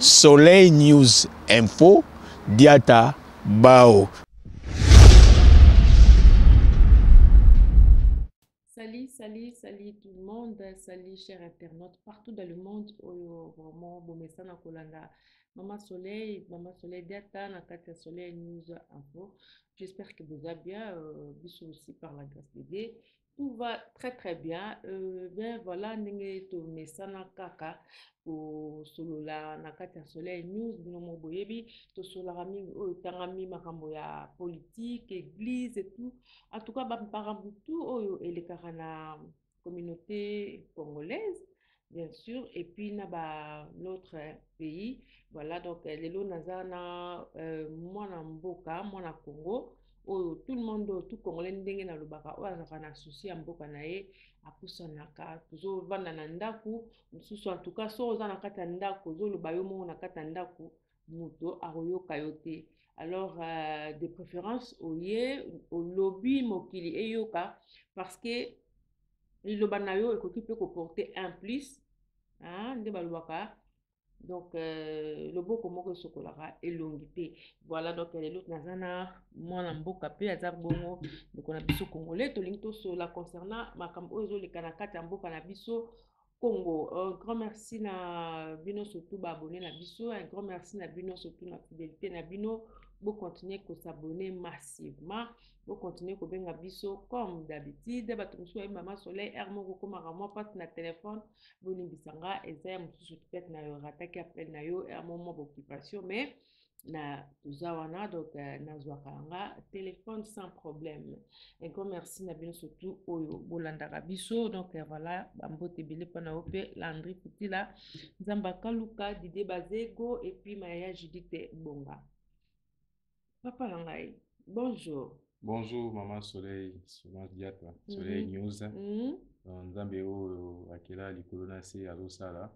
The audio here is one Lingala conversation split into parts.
Soleil News Info, Diata Bao. Salut tout le monde, salut chers internautes partout dans le monde. Vraiment, bon message na kolanda. Maman Soleil Diata, Nakatia Soleil News Info. J'espère que vous allez bien, bisous aussi par la grâce de Dieu. Tout va très bien. Ben voilà, n'engé to mesana kaka pour solola Nakatia Soleil News, binomo boyebi, to solarami, tangami makambo ya politique, église et tout. En tout cas, Bamparambutu, et les Karana communauté congolaise, bien sûr, et puis l'autre pays. Voilà, donc les Nazana, moi na Mboka, moi na Congo, tout le monde, tout Congolais, ndenge na lubaka, na souci à Mboka nae, apusanaka, toujours vanda na ndaku, en tout cas, so oza na kata ndaku, zo lubayo mo na kata ndaku, muto aroyo kayote. Alors, de préférence, au lobby mokili eyoka, parce que liloba na yo ekoki mpe koporter un plus, hein, nde balobaka. Donc, loboko moko esokolaka elongi te. Voilà, donc lelo naza na mwana mboka mpe aza bongo ndeko na biso congolais tolingi tosola concernant makambo oyo ezoleka na kati ya mboka na biso Congo. Un grand merci na bino surtout ba abonné na biso, un grand merci na bino surtout na fidélité na bino. Vous continuez à s'abonner massivement, vous continuez à benga biso comme d'habitude. Batumsu Maman Soleil, Hermo comme moi passe na téléphone, boni bisanga eza mususu peut-être na yo rataki appel na yo Hermo mo occupation mais na tuzawana donc na zwakanga téléphone sans problème. Un grand merci na bino surtout oyo bolandaka biso donc voilà bambote bele pana ope Landry Futila Nzamba Kaluka Didé Bazego et puis Maya Judith Bonga. Papa Langai, bonjour. Bonjour, Maman Soleil, Diata, Soleil News. Nzambe o akela likolo na se azosala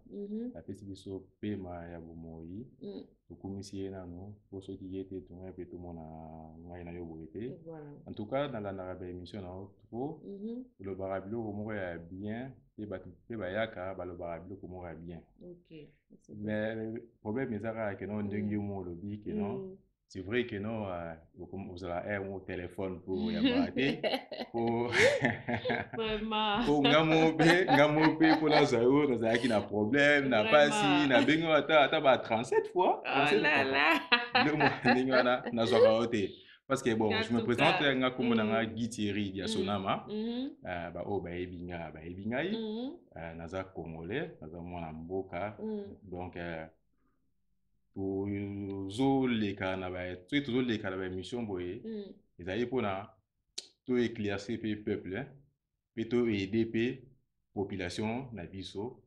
apesi biso pema ya bomoi tokumisi ye nano po soki ye te tongai mpe tomona ngai na yo boye te. En tout cas nalandaka baémission na yo tro olobaka biloko moko ya bien mpe bayaka balobaka biloko moko ya bien. Mais problème eza kaka keno ndenge yo mo olobi keno c'est vrai que non, vous avez un téléphone pour y avoir pour ngamope pour la zao dans un qui n'a problème n'a pas si n'a bengo ata 37 fois 37 fois na zoraote parce que bon je me présente nga comme na Guy Thierry dia Sonama ba o ba ebingai naza congolais naza mwana mboka donc tozoleka na baémission boye ezali mpona to éclaircir mpe peuple mpe to aider mpe population na biso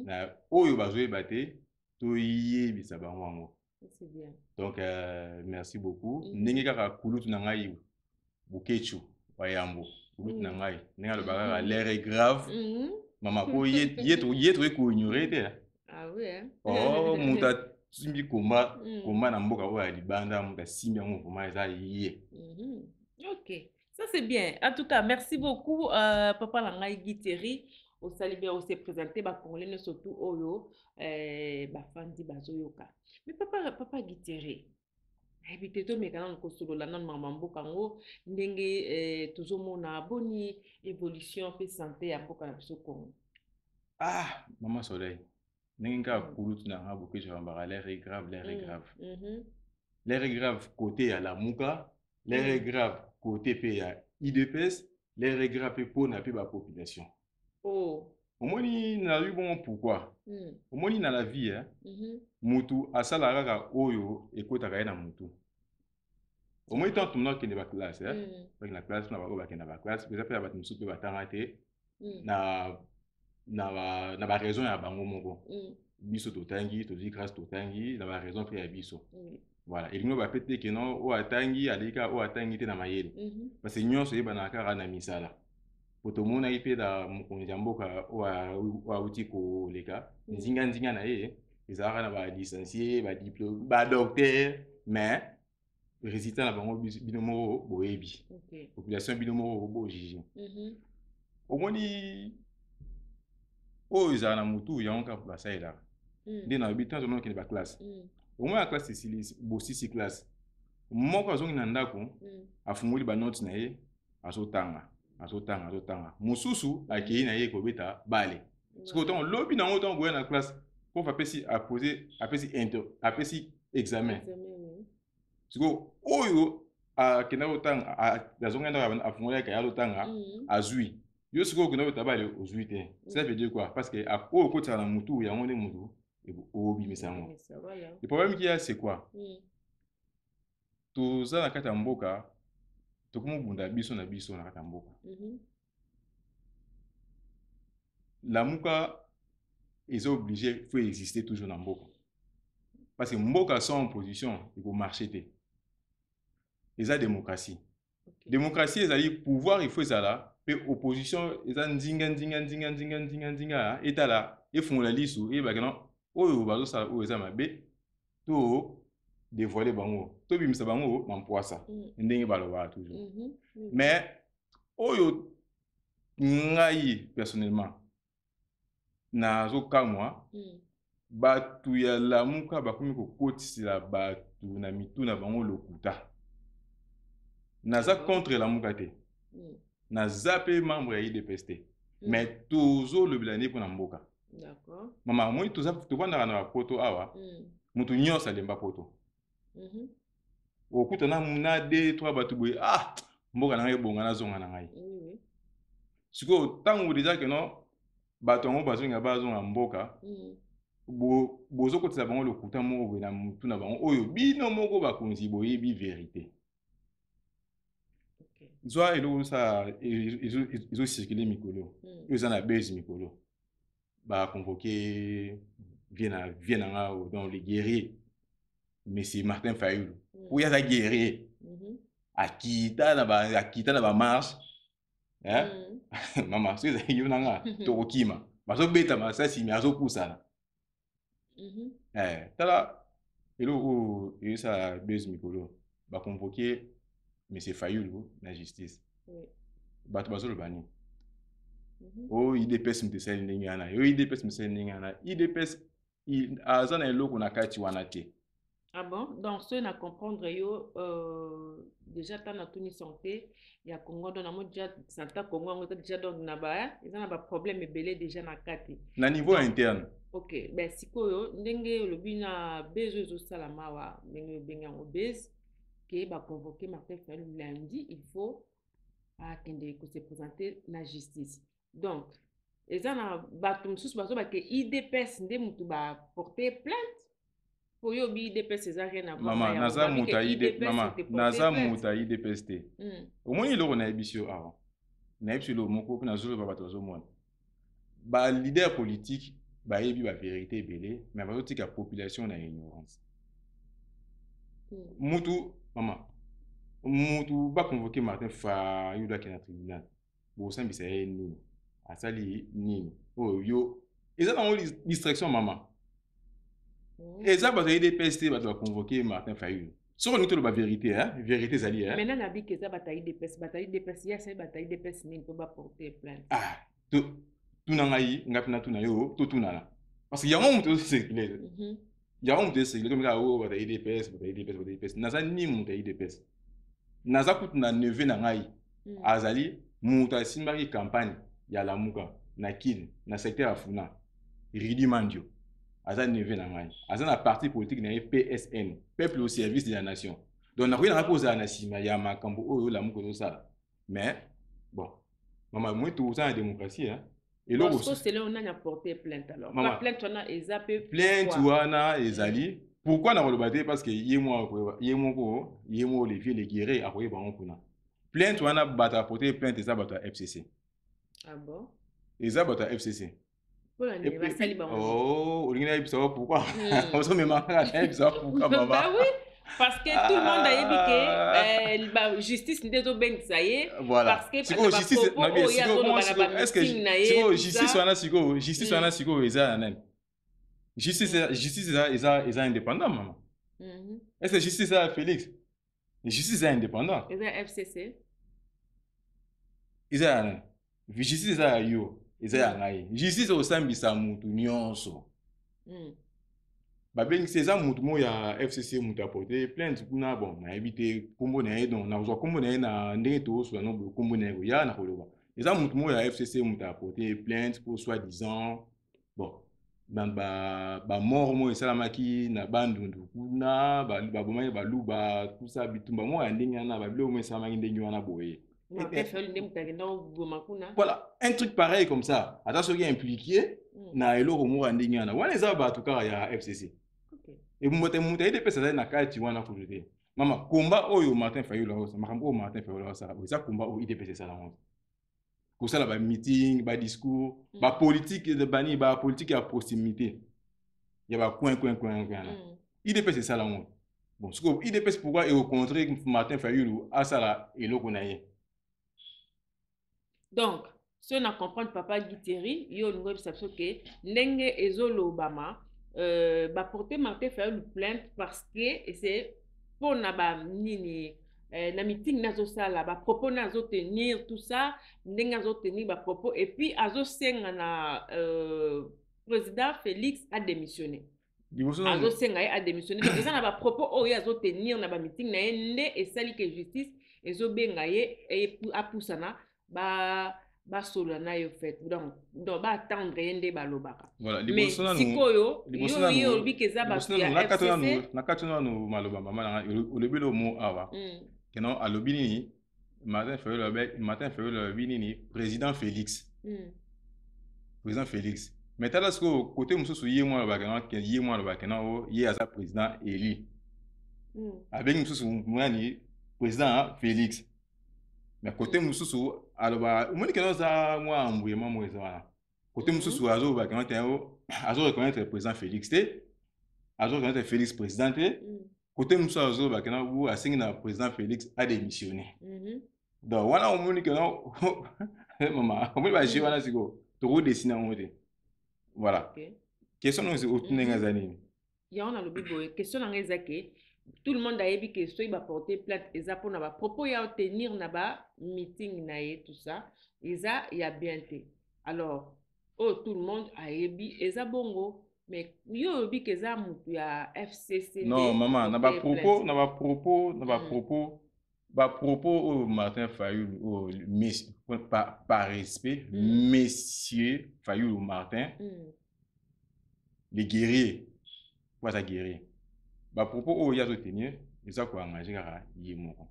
na oyo bazoyeba te toyebisa bango yango. Donc merci beaucoup. Ndenge kaka kulutu na ngai bukechu bayambo kulutu na ngai ndenge alobaka kaka l'air est grave mama po ye toye koignorer te. Ah oui, hein? Oh muta simbi komba na mboka oya libanda muta simbi yango komba eza ye. Ok, ça c'est bien. En tout cas, merci beaucoup Papa Langai Guy Thierry. Au salibé on s'est présenté ba congolais surtout oyo bafandi bazoyoka. Mais papa Guy Thierry. Habité to mekana ko solola nan mama mboka ngo ndenge tozomona boni évolution pe santé ya mboka na biso Congo. Ah, Maman Soleil. N'enga kulutu na nga bukechu bambaka l'air est grave, l'air est grave. L'air est grave côté à la Mouka, l'air est grave côté pe à IDPS, l'air est grave pour na pe ba population. Oh. Au moins ni na eu bon pourquoi. Au moins ni na la vie hein. Mutu asala kaka oyo ekotaka na mutu. Au moins tant tout qui ne ba classe hein. Parce que la classe na ba ko ba kena ba classe, peut-être ba musu pe ba tanga te na ba raison ya bango moko. Biso totangi tozi grâce totangi na ba raison pe ya biso. Voilà, et nous va péter que non o atangi alika o atangi te na mayele. Parce que nyonso yeba na kara na misala. Poto mona ipe da mokonzi ya mboka o uti ko leka nzinga na ye ezaka na ba licencié ba diplôme ba docteur mais résultat na bango bino moko boyebi. Population bino moko bo jiji. Omoni o ezana mutu ya onka basaila nde na bi tant que ba classe au moins la classe c'est bossi si classe moko azongi na ndako afungoli ba notes na ye azotanga mususu akei na ye kobeta bale parce que autant lobi na autant boya na classe prof apesi examen siko oyo akenda kotanga azongi ndako afungoli akaya lotanga azui yo siko okenda kobeta bale ozui te ça veut dire quoi parce que oyo okotaka na mutu yango nde mutu obimisa yango le problème qu'il y a c'est quoi toza na kati ya mboka tokomobunda biso na kati ya mboka lamuka est obligé, faut exister toujours dans mboka parce que mboka sans opposition il faut marcher te eza démocratie démocratie ezali pouvoir il faut ezala pe opposition eza ndinga etala efungola lisu eyebaka non oyo bazosala oyo eza mabe to dévoiler bango to bimisa bango na mpwasa ndenge balobaka toujours mais oyo ngai personnellement nazokamwa batu ya lamuka bakomi kokotisela batu na mitu na bango lokuta naza contre lamuka te naza pe membre ya IDPS te mais tozolobela nde mpo na mboka mama moi tovandaka na bapoto awa mutu nyonso alemba poto okutana na 2-3 bato boye mboka na ngai ebonga nazonga na ngai sikoyo ntango deja ke no bato yango bazonga mboka bozokotisa bango lokuta moko boye na mutu na bango oyo bino moko bakonzi boyebi verité zwa eloko sa ezocircule mikolo oyo eza na base mikolo baconvoke vie na nga dans le guerrier Monsieur Martin Fayulu oyo aza guerrier akita na bamarche mama so ezali yo na nga tokokima bazobeta masasi me azopusana tala eloko oyo ezosala base mikolo baconvoke Monsieur Fayulu na justice bato bazoloba nini oyo IDPS mutesali ndenge wana oyo IDPS mutesali ndenge wana IDPS aza na eloko na kati wana te. Ah bon? Donc, ce na comprendre yo déjà tant na tuni santé ya Congo donc na mo déjà santé Congo on déjà donc na ba ils ont ba problème ebelé déjà na kati na niveau donc, interne. OK, ben sikoyo ndenge lobi na bezo zo salama wa ndenge benga ngo base que ba convoquer Martin Fayulu lundi, il faut attendre que se présenter la justice. Donc, ils ont bato msusu bazo ba que IDPS nde mutu ba porter plainte. Pour yo bi IDPS eza rien à voir. Mama naza muta IDPS mama naza muta IDPS te. Au moins il a ebisio avant. Na ebisio lo moko na zolo ba bato zo mona. Ba leader politique ba yebi ba vérité belé mais ba tika population na ignorance. Mutu mama mutu ba convoquer Martin Fayulu à na tribunal. Bo sambisa ye nini asali nini oh yo eza na distraction mama. Et ça, il y a des PST qui va convoquer Martin Fayulu. Si on est la vérité, vérité, ça dit. Maintenant, on a dit que ça bataille des PST, il y a ces batailles des PST, il ne peut pas porter plainte. Ah, tout nangaï, ngapna tout nayo, tout nana. Parce qu'il y a un monde aussi circulé. Il y a un monde circulé comme ça, oh, bataille des PST, bataille des PST. Naza ni bataille des PST. Naza coûte na neve nangaï. Azali, mouta simbari campagne, ya la muka, na kin, na secteur afuna, ridi mandio. Azan neve na ngai azan na parti politique na PSN peuple au service de la nation donc na rien à cause na sima ya makambo oyo la muko ça mais bon mama moi tout ça en démocratie hein et là aussi c'est là on a porté plainte alors la plainte on a ezapé plainte wana ezali pourquoi na kolobate parce que yemo Olivier le guerrier a koyeba on kuna plainte wana bata porter plainte ça bata FCC. Ah bon eza bata FCC. Oh, on a dit pourquoi? On se met pourquoi maman? Bah oui, parce que tout le monde a dit que justice n'était pas bien ça y est. Voilà. Parce que justice, est-ce que justice on a sigo, justice on a sigo justice est indépendant maman. Est-ce que justice est Félix? Justice est indépendant. Est FCC. Justice est yo. Justice au sambisa mutu nyonso. babengi c'est ça mutumo ya FCC mutu apporté plainte kuna bon na éviter kombo na ye donc na zo kombo na ye na ndenge to so na bo kombo na ye ya na koloba eza mutumo ya FCC mutu apporté plainte pour soi-disant bon dans ba mort mo esalamaki na bandundu kuna ba bomani ba luba tout ça bitumba mo ya ndenge na ba bilo mo esalamaki ndenge wana boye. Voilà, un truc pareil comme ça. Attention qui est impliqué na eloko mo ya ndenge wana wana eza ba tuka ya FCC. Et vous m'avez dit que ça na kati wana ko jeter. Mama combat oyo Martin Fayulu ça makambo Martin Fayulu ça combat au IDPC ça la honte. Pour ça là ba meeting, ba discours, ba politique de bani, ba politique à proximité. Il y a ba coin là. IDPC ça la honte. Bon, ce que IDPC pourquoi et au contraire Martin Fayulu a ça là eloko na ye. Donc, si on a compris papa Guiteri, il y a une chose que ndenge ezolo Obama ba porter Martin Fayulu plainte parce que c'est pour na ba nini na meeting nazo sala ba propos nazo tenir tout ça ndenge nazo tenir ba propos et puis azo senga na président Félix a démissionné. Azo senga a démissionné donc ça na ba propos o azo tenir na ba meeting na ndé et sali que justice ezo benga ye et a poussana ba solo na yo fait donc ba attendre yende ba lobaka voilà mais sikoyo yo bikeza ba ya na katuna no maloba mama na olobelo mo awa keno alobini Martin Fayulu bini président Félix mais tala sko côté mususu yé moi ba keno yé asa président élu avec mususu mwani président Félix. Mais côté mususu aloba umoni keno za mwa ambuye mamo eza côté mususu azo ba keno teo azo reconnaître le président Félix té azo reconnaître Félix président té côté mususu azo ba keno bu asingi na président Félix a démissionné donc wana umoni keno mama umoni ba je wana siko to dessiner ngote voilà question nous otunenga zanini ya on a le bibo question na ngezake. Tout le monde a dit que soit il va porter plainte et ça pour na propos ya tenir na ba meeting na et tout ça et ça il y a bien été alors tout le monde a dit et ça bongo mais yo bi que ça mutu ya FCC non maman na ba propos Martin Fayulu par respect monsieur Fayulu Martin les guerriers quoi ça guerrier ba propos o ya zo tenir eza ko engager kaka ye moko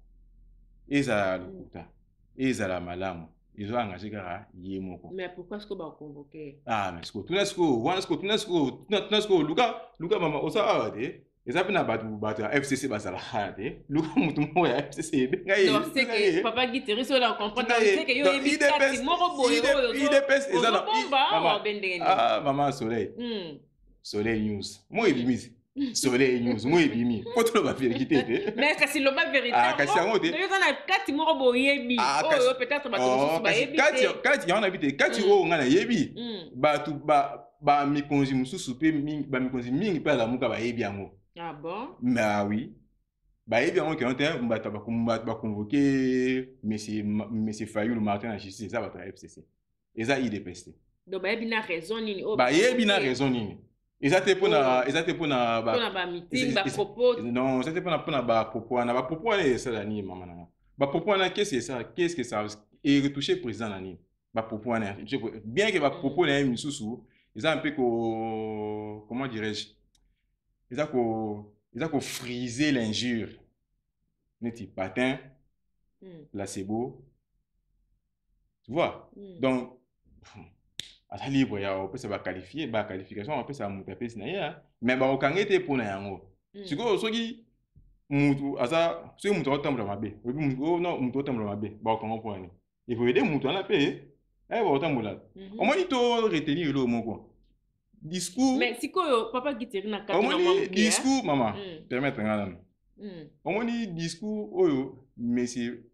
eza lokuta eza la malamu ezo engager kaka ye moko. Mais pourquoi est-ce que ba convoquer mais est-ce que tunesko luka mama osa de eza pina batu ya FCC basala hade luka mutu mo ya FCC benga non c'est que papa Guiteri so la comprendre c'est que yo ebi kati moko boyo IDPS eza na maman Soleil News mo ebimisi Soleil News moi ebimi poto ba vérité mais kasi lo ba vérité kasi yango te yo na kati moko boyebi peut-être ba to ba yebi kati yana bité kati o ngana yebi batu ba mikonzi mususu pe mingi ba mikonzi mingi pe la muka ba yebi yango bon mais oui ba yebi yango que on te ba convoquer monsieur Fayulu Martin na justice ça va tra FCC et ça IDPS donc ba yebi na raison nini ba yebi na raison nini Ezate pona ba meeting ba propos non ezate pona ba propos na ba propos na ça la ni mama na ba propos na qu'est-ce que ça et retoucher président na ni ba propos na bien que ba propos na misusu ils un peu comment dirais-je ils a friser l'injure neti patin placebo tu vois donc ata libre ya opesa ba qualifier ba qualification opesa mutu apesi na ye mais ba okangete pona yango siko soki mutu asa soki mutu otambola mabe obi mutu otambola mabe ba okango pona il faut aider mutu ana pe ba otambola omoni to retenir le moko discours mais siko papa Guiteri na kati na mwa discours mama permettre ngana omoni discours oyo monsieur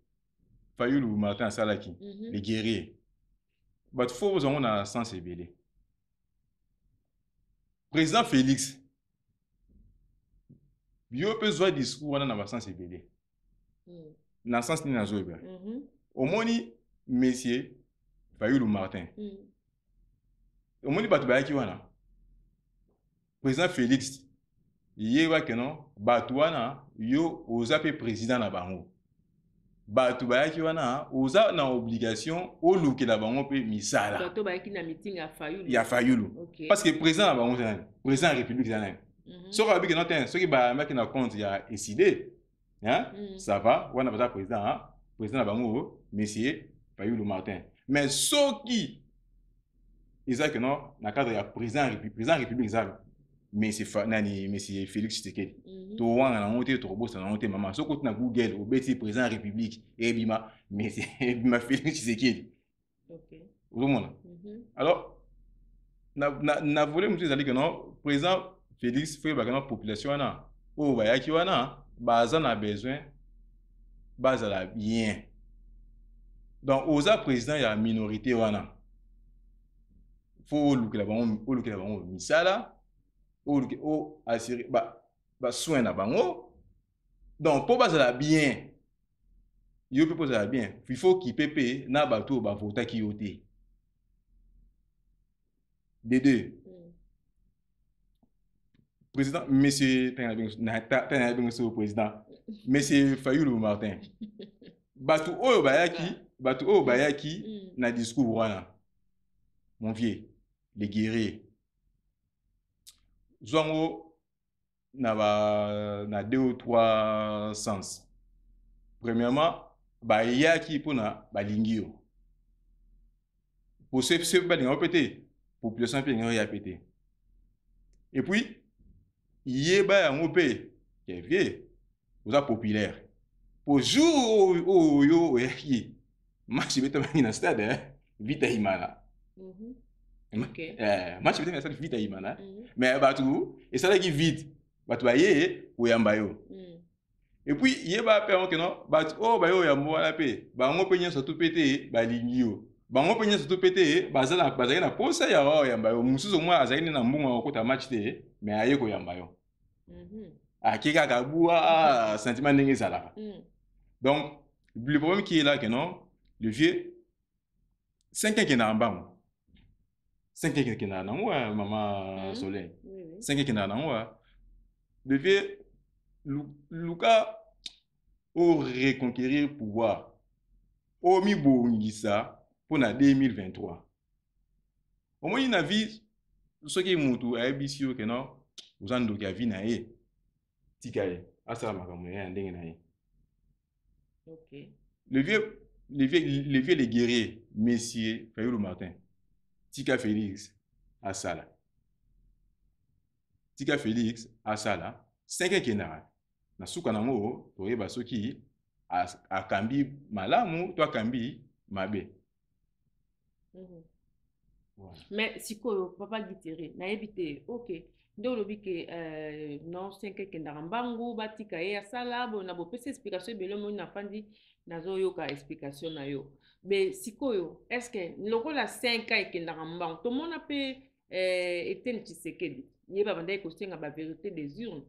Fayulu Martin Salaki les guerriers but faut vous on a sens ébélé président Félix yo peut jouer discours on a na sens ébélé na sens ni na zoeba omoni monsieur Fayulu Martin omoni batu ba ki wana président Félix yeba que non bato wana yo oza pe président na bango bato bayaki wana oza na obligation olukela bango pe misala bato bayaki na meeting ya fayulu parce que président na bango c'est président de la république c'est soki abi que non ten soki bayambaki na compte ya ECD ça va wana baza président na bango monsieur Fayulu Martin mais soki eza que non na cadre ya président république ça monsieur Félix Tshisekedi to wanga na ngote to bossa na ngote mama soko na Google obeti président république ebima monsieur Félix Tshisekedi oumona alors na volet mutu ezali que non président Félix fait bagana population wana o bayaki wana baza na besoin bazala bien donc oza président ya minorité wana faut lukela bango misala o assurer ba soin na bango donc pour bazala bien yo pe bazala bien il faut qu'il pepe na bato ba vota ki yote des deux président monsieur président monsieur Fayulu Martin bato oyo bayaki na discours wana mon vieux les guerriers zongo na 2 ou 3 sens. Premièrement bayaki pona balingi yo pour ce balinga pété population pe ngaya pété et puis yeba yango pe qui est vieux oza populaire pour jour yo yaki match beta na stade vita imana OK match beta na stade vita imana mais batu et ça là qui vite batu baye oyamba yo et puis yeba pe que non batu bayo yamba la pe bango pe nyoso tout pété balingi yo bango pe nyoso tout pété bazala na posa ya yamba yo mususu mwa azali na mbunga okota match te mais aye ko yamba yo akika kabua sentiment ndenge ezalaka donc le problème qui est là que non le vieux 5 ans qui na mbango 5 ans qui na ngwa maman Soleil 5 ans qui na ngwa le vieux luka au reconquérir pouvoir au mi bongisa pour na 2023 au moins na vie ce qui mutu abisio que non uzando ki avi na ye tikaye asala makambo ya ndenge na ye. OK le vieux les guerriers monsieur Fayulu Martin tika Félix asala 5 kenara na suka nango toyeba soki akambi malamu to akambi mabe. Mais sikoyo papa Giteri na ebite OK ndo lobi ke non 5 kenara mbangu batika ye asala bona bo pesa explication belo mo na fandi nazo yoka explication na yo mais sikoyo est-ce que lokola 5 kenara mbangu to mona pe Etienne Tshisekedi yeba banda ko senga ba vérité des urnes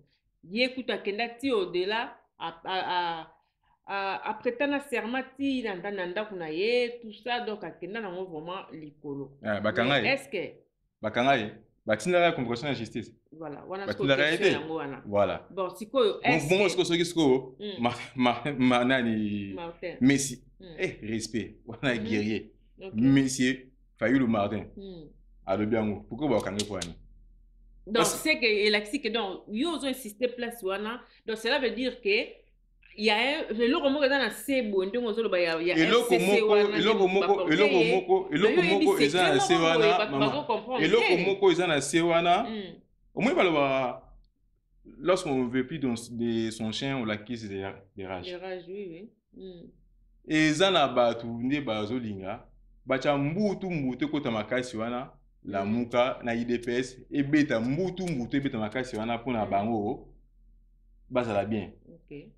yekuta kenda ti au-delà après tana sermati nanda kuna ye tout ça donc akenda nango vraiment likolo est-ce que bakangaye batinda la convocation de justice voilà wana ce la réalité voilà bon sikoyo est-ce bon siko ma nani Messi respect wana guerrier monsieur Fayulu Martin alobi yango pourquoi bakangaye pour ani donc c'est que elaxi que donc yo ont insisté place wana donc cela veut dire que il y a le moko dans la sebo ndongo zolo ba ya eloko moko eza na se wana eloko moko eza na se wana au moins baloba lorsqu'on veut plus de son chien on l'acquise des rages oui eza na batu nde bazolinga bacha mbutu kota makasi wana la muka na IDPS ebeta mbutu ebeta makasi wana pona bango bazala bien. OK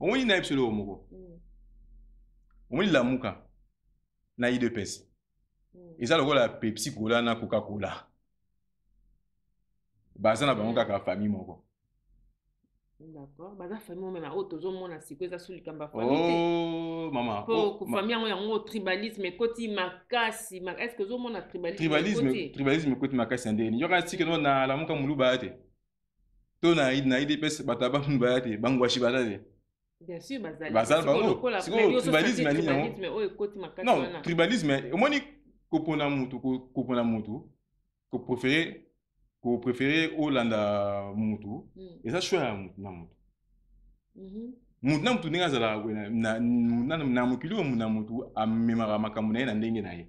on y na epselo moko on y la muka na IDPS eza lokola Pepsi Cola na Coca Cola bazana bango kaka famille moko. D'accord baza famille même auto zo mona siko eza suli kamba famille maman pour famille yango tribalisme koti makasi est-ce que zo mona tribalisme koti makasi ndeni yoka sike no na la muka muluba ate to na IDPS bataba mbayate bangwashi batade. Bien sûr, bazali bango. Siko tribalisme ani yango. Non, tribalisme omoni kopona mutu ko préférer Olanda mutu eza choix ya mutu na mutu. Mutu na mutu ndenge azala na mokili oyo na mutu amemaka makambo na ye na ndenge na ye.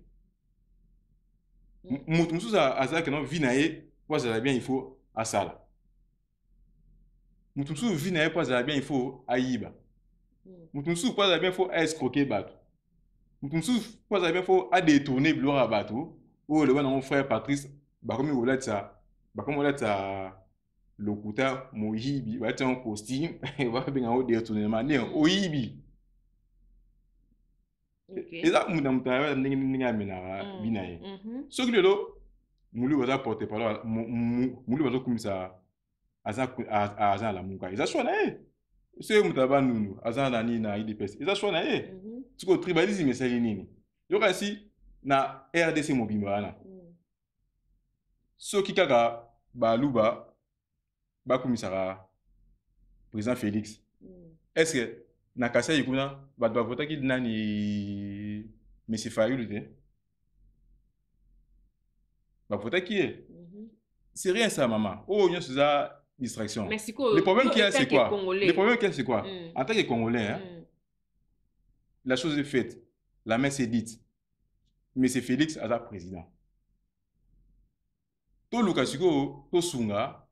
Mutu mosusu azalaki na vie na ye po azala bien il faut asala. Mutu mosusu vie na ye po azala bien il faut ayiba. Mutu mosusu po azala bien il faut escroquer bato. Mutu mosusu po azala bien il faut détourner biloko ya bato. Oyo le wana mon frère Patrice bakomi olatisa lokuta moyibi batia en costume babenga o détournement ne oyibi. Eza mutu mutaya ndenge amenaka bina ye. Soki lelo muli waza porter parole muli waza kumisa aza la muka. Eza choix na ye. Se mutaba nunu aza na ni na IDPS. Eza choix na ye. Siko tribalisme esali nini? Yoka si na RDC mobimba wana. Soki kaka baluba bakumisaka président Félix. Est-ce que na Kasai kuna bato bavotaki nani Monsieur Fayulu te? Bavotaki ye? C'est rien ça maman. Oh nyo c'est ça distraction. Le problème qu'il y a c'est quoi? Le problème qu'il y a c'est quoi? En tant que Congolais hein, la chose est faite. La messe est dite. Monsieur Félix a président. To lukasiko to sunga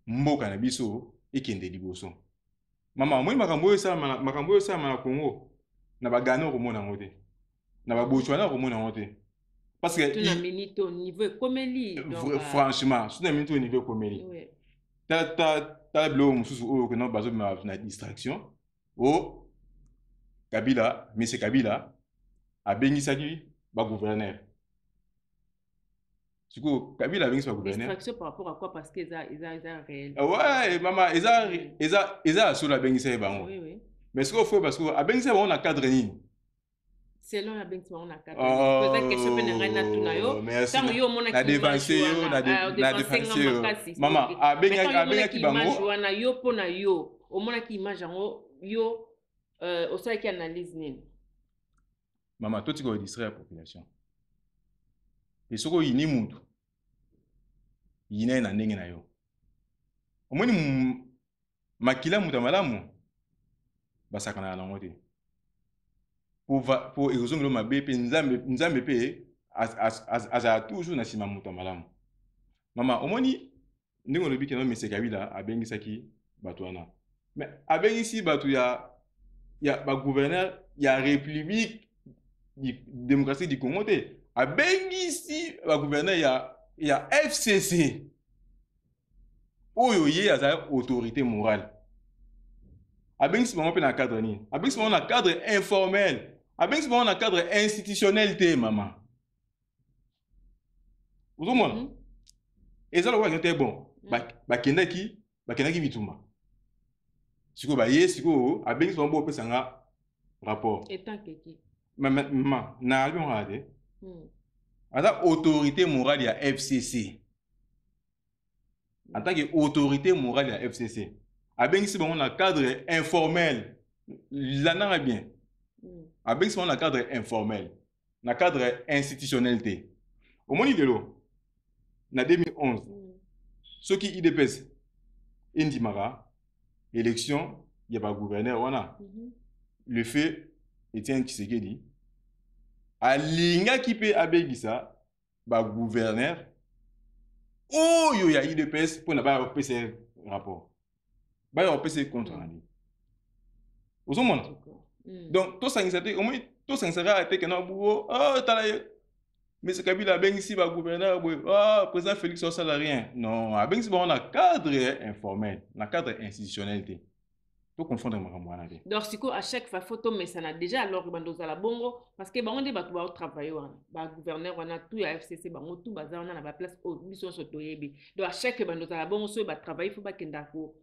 mboka na biso ekende liboso. Mama moi makambo sa na Congo na bagano komona ngote. Na babochwana komona ngote. Parce que tu na minito niveau komeli donc franchement, tu na minito niveau komeli. Ta blo mususu o que non bazo na distraction. O Kabila, monsieur Kabila a bengisaki ba gouverneur. Siko Kabila a bengisaki ba gouverneur. Distraction par rapport à quoi? Parce que ça réel. Ouais, maman, eza sur la bengisaki bango. Oui. Mais ce qu'on fait parce que a bengisaki bango na cadre nini? Selon la bengisaki bango na cadre. Peut-être que je peux n'engaina tuna yo. Tant yo mona ki na défense. Maman, a bengaki bango. Wana yo pona yo. O mona ki image yango yo osala ki analyse nini? Maman, toi tu vas distraire la population. Et ce qu'on yini mutu. Yina na ndenge na yo. Omoni makila muta malamu. Basakana na ngote. Pour érosion lo mabe pe nzambe pe aza toujours na sima muta malamu. Maman, omoni ndenge lobi ke no Monsieur Kabila abengisaki bato wana. Mais abengisi bato ya ba gouverneur ya République démocratique du Congo te. Abengisi ba gouverneur ya FCC. Oyo ye aza autorité morale. Abengisi bango pe na cadre ni. Abengisi bango na cadre informel. Abengisi bango na cadre institutionnel te maman. Vous comprenez? Et ça le voit que bon. Bakendaki bitumba. Siko ba ye siko abengisi bango pe sanga rapport. Et tant que qui? Maman, na albi on rade. La autorité morale ya FCC. En tant qu'autorité morale ya FCC. Abengisi bango na cadre informel. L'anara bien. Abengisi bango na cadre informel. Na cadre institutionnel te. Au moni lelo. Na 2011. Ce qui IDPS indimara élection ya ba gouverneur wana. Le fait Etienne Tshisekedi alinga ki pe abegisa ba gouverneur oyo ya IDPS pour na ba PC rapport ba ya PC contre rendu ozo mona donc to sangisa te au moins to sangisa te que na buo tala Monsieur Kabila abengisi ba gouverneur président Félix au salarié non abengisi ba on a cadre informel na cadre institutionnel te. Confondre donc siko à chaque fois photo mais ça n'a déjà alors bandoza la bongo parce que bango de bato ba travailler wana ba gouverneur wana tout ya FCC bango tout baza wana na ba place au biso so toyebi donc à chaque bandoza la bongo so ba travailler faut ba kenda ko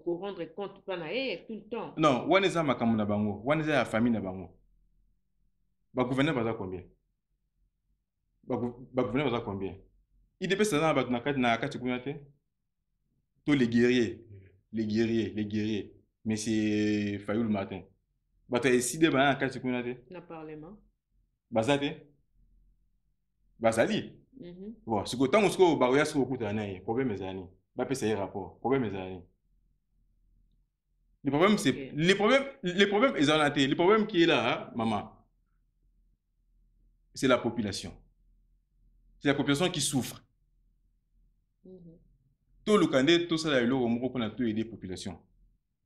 rendre compte pas na tout le temps non wana za makambo na bango wana za ya famille na bango ba gouverneur baza combien ba gouverneur baza combien IDP ça na ba na kati kuna te tous les guerriers, les guerriers. Mais c'est Fayoulou Martin. Bah, tu as décidé, bah, quand tu connais. Le Parlement. Bazate. Bazali. Bon, ce que tant que tu as ce que problème est années. Bah, c'est un rapport. Problème est années. Le problème, c'est. Okay. Les problèmes, ils ont été. Le problème qui est là, hein, maman, c'est la population. C'est la population qui souffre. Tout le Candé, tout ça, là, il faut aider la population.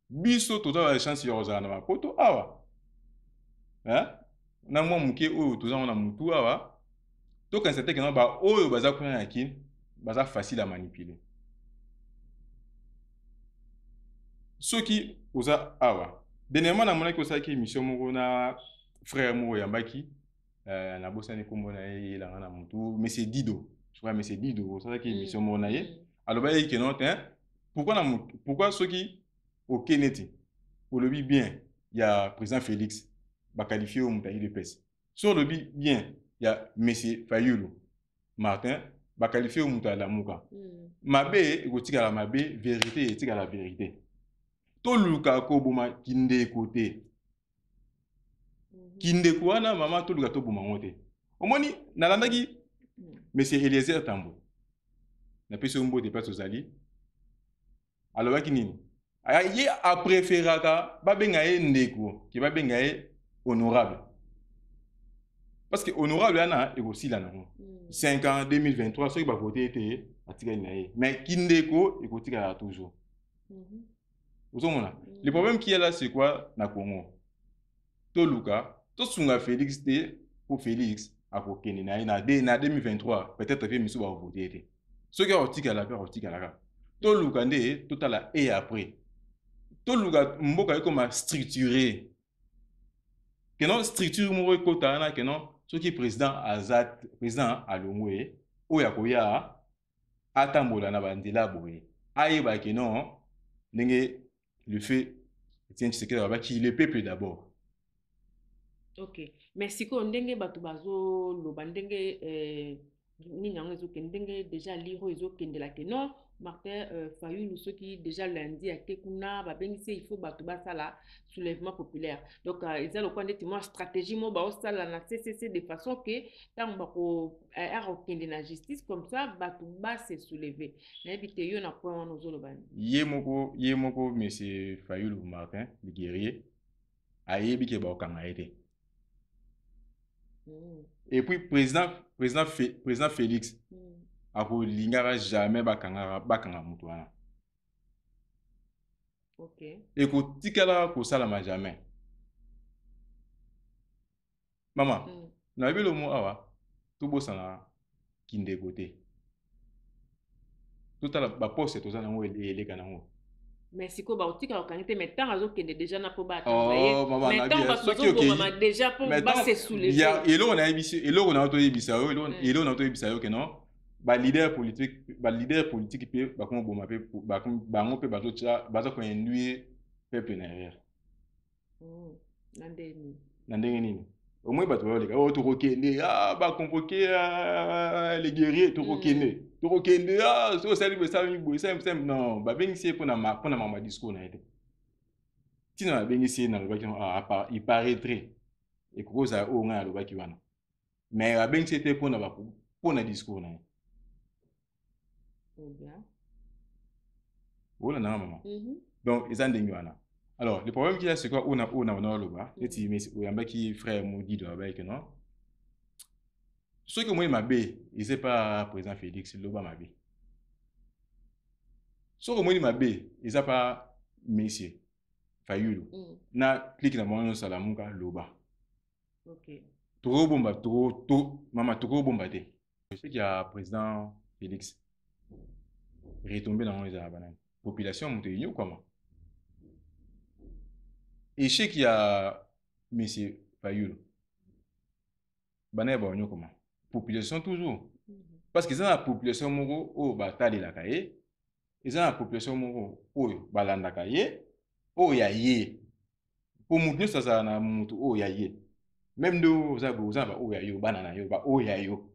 Biso, tout ça, la chance, il y a un poto, awa. Hein? Na moi, mouké, ou, tout ça, on a moutou, awa. Donc, quand c'était que non, bah, oh, baza, qu'on a qui, baza, facile à manipuler. Ceux qui, osa, awa. Dernièrement, na mona, kosa, qui, mission, mou, na, frère, mou, yambaki, na bossa, ne, kombo, na, y, la, na, moutou, mais c'est Dido. Je crois, mais c'est Dido, ça, qui, mission, mou, na, y. Alors, bah, y, non, hein, pourquoi ceux qui, au Kennedy, pour le bien, il y a président Félix, va qualifier au Moutaï de PES. Sur le bien, il y a M. Fayoulou Martin, va qualifier au Moutaï de la Mouka. Mabé, il y a la mabé, vérité, il y a la vérité. Tout le cas, Koboma, Kinde côté. Kinde Kouana, maman, tout le gâteau Bouma monté. Au moins, Nalandagi, M. Eliezer Tambo. N'a pas sur un beau départ aux alliés. Alors, Wakinini. Aye a préféré ba bengaye ndeko qui ba bengaye honorable parce que honorable yana et aussi là non 5 ans 2023 ceux qui va voter était atika naye mais qui ndeko et côté là toujours vous avez le problème qui est là c'est quoi na Congo to luka to sunga Félix té pour Félix à kokeni na 2023 peut-être que monsieur va voter était ceux qui ont atika là to luka ndé total et après tout le monde mboka comme structuré que non structure mo ko tana que non ce qui président Azat président Alongwe o ya koya atambola na bandila boye ayeba que non ndenge le fait tient ce que qui le peuple d'abord. OK, mais si ko ndenge batu bazo lo bandenge ni nyango zo ndenge déjà liro zo kendela que non Martin Fayoulou, ceux qui déjà lundi à Kekuna, il faut battre la soulèvement populaire. Donc, ils ont le point de stratégie, la CCC de façon que tant que la justice comme ça, battre se soulever. N'habitez y a point nous autres. Yemoko, monsieur Fayoulou Martin, le guerrier, a yébi ba okanga été. Et puis président Félix. Ako lingara jamais bakanga mutu wana. OK. Et ko tikala ko salama jamais. Maman, na belo mo awa, to bosana kinde côté. Tout à ba poste to zana ngo ele kana ngo. Mais si ko ba otikala kanite mais tant azo kende déjà na po ba travailler. Mais tant ba so maman déjà pour ba se soulever. Ya elo na ebisi, elo na to ebisa yo, elo na to ebisa yo que non. Ba leader politique pe ba ko boma pe ba ngo pe ba to cha ba to ko induire peuple derrière. Nandeni nini au moins ba to le ka to ko kende ba convoquer les guerriers to ko kende so ça lui ça mi simple non ba bengi c'est pour na mama discours na été tina ba bengi c'est na ba ki il paraîtrait et ko za o nga lo ba ki wana mais ba bengi c'était pour na discours na. Bien. Oh là, non, maman. Donc, ils ont des nuances. Alors, le problème qu'il y a, c'est quoi? On a le bas. Et si, mais il y a un qui frère maudit de avec non. Ce que moi, il m'a bé, il sait pas président Félix, le bas m'a bé. Ce que moi, il m'a bé, il sait pas monsieur Fayoulou. Na clique dans mon salamuka, le bas. OK. Trop bomba, trop, maman, trop bombardé. Je sais qu'il y a président Félix. Retomber dans les banane. Population monte union comment? Et je sais qu'il y a monsieur Fayoulou. Banane ba union comment? Population toujours. Parce que ça la population moro o batali la kaye. Et ça la population moro o balanda kaye. O ya ye. Pour monter ça na mutu o ya ye. Même nous ça ba o ya yo banana yo ba o ya yo.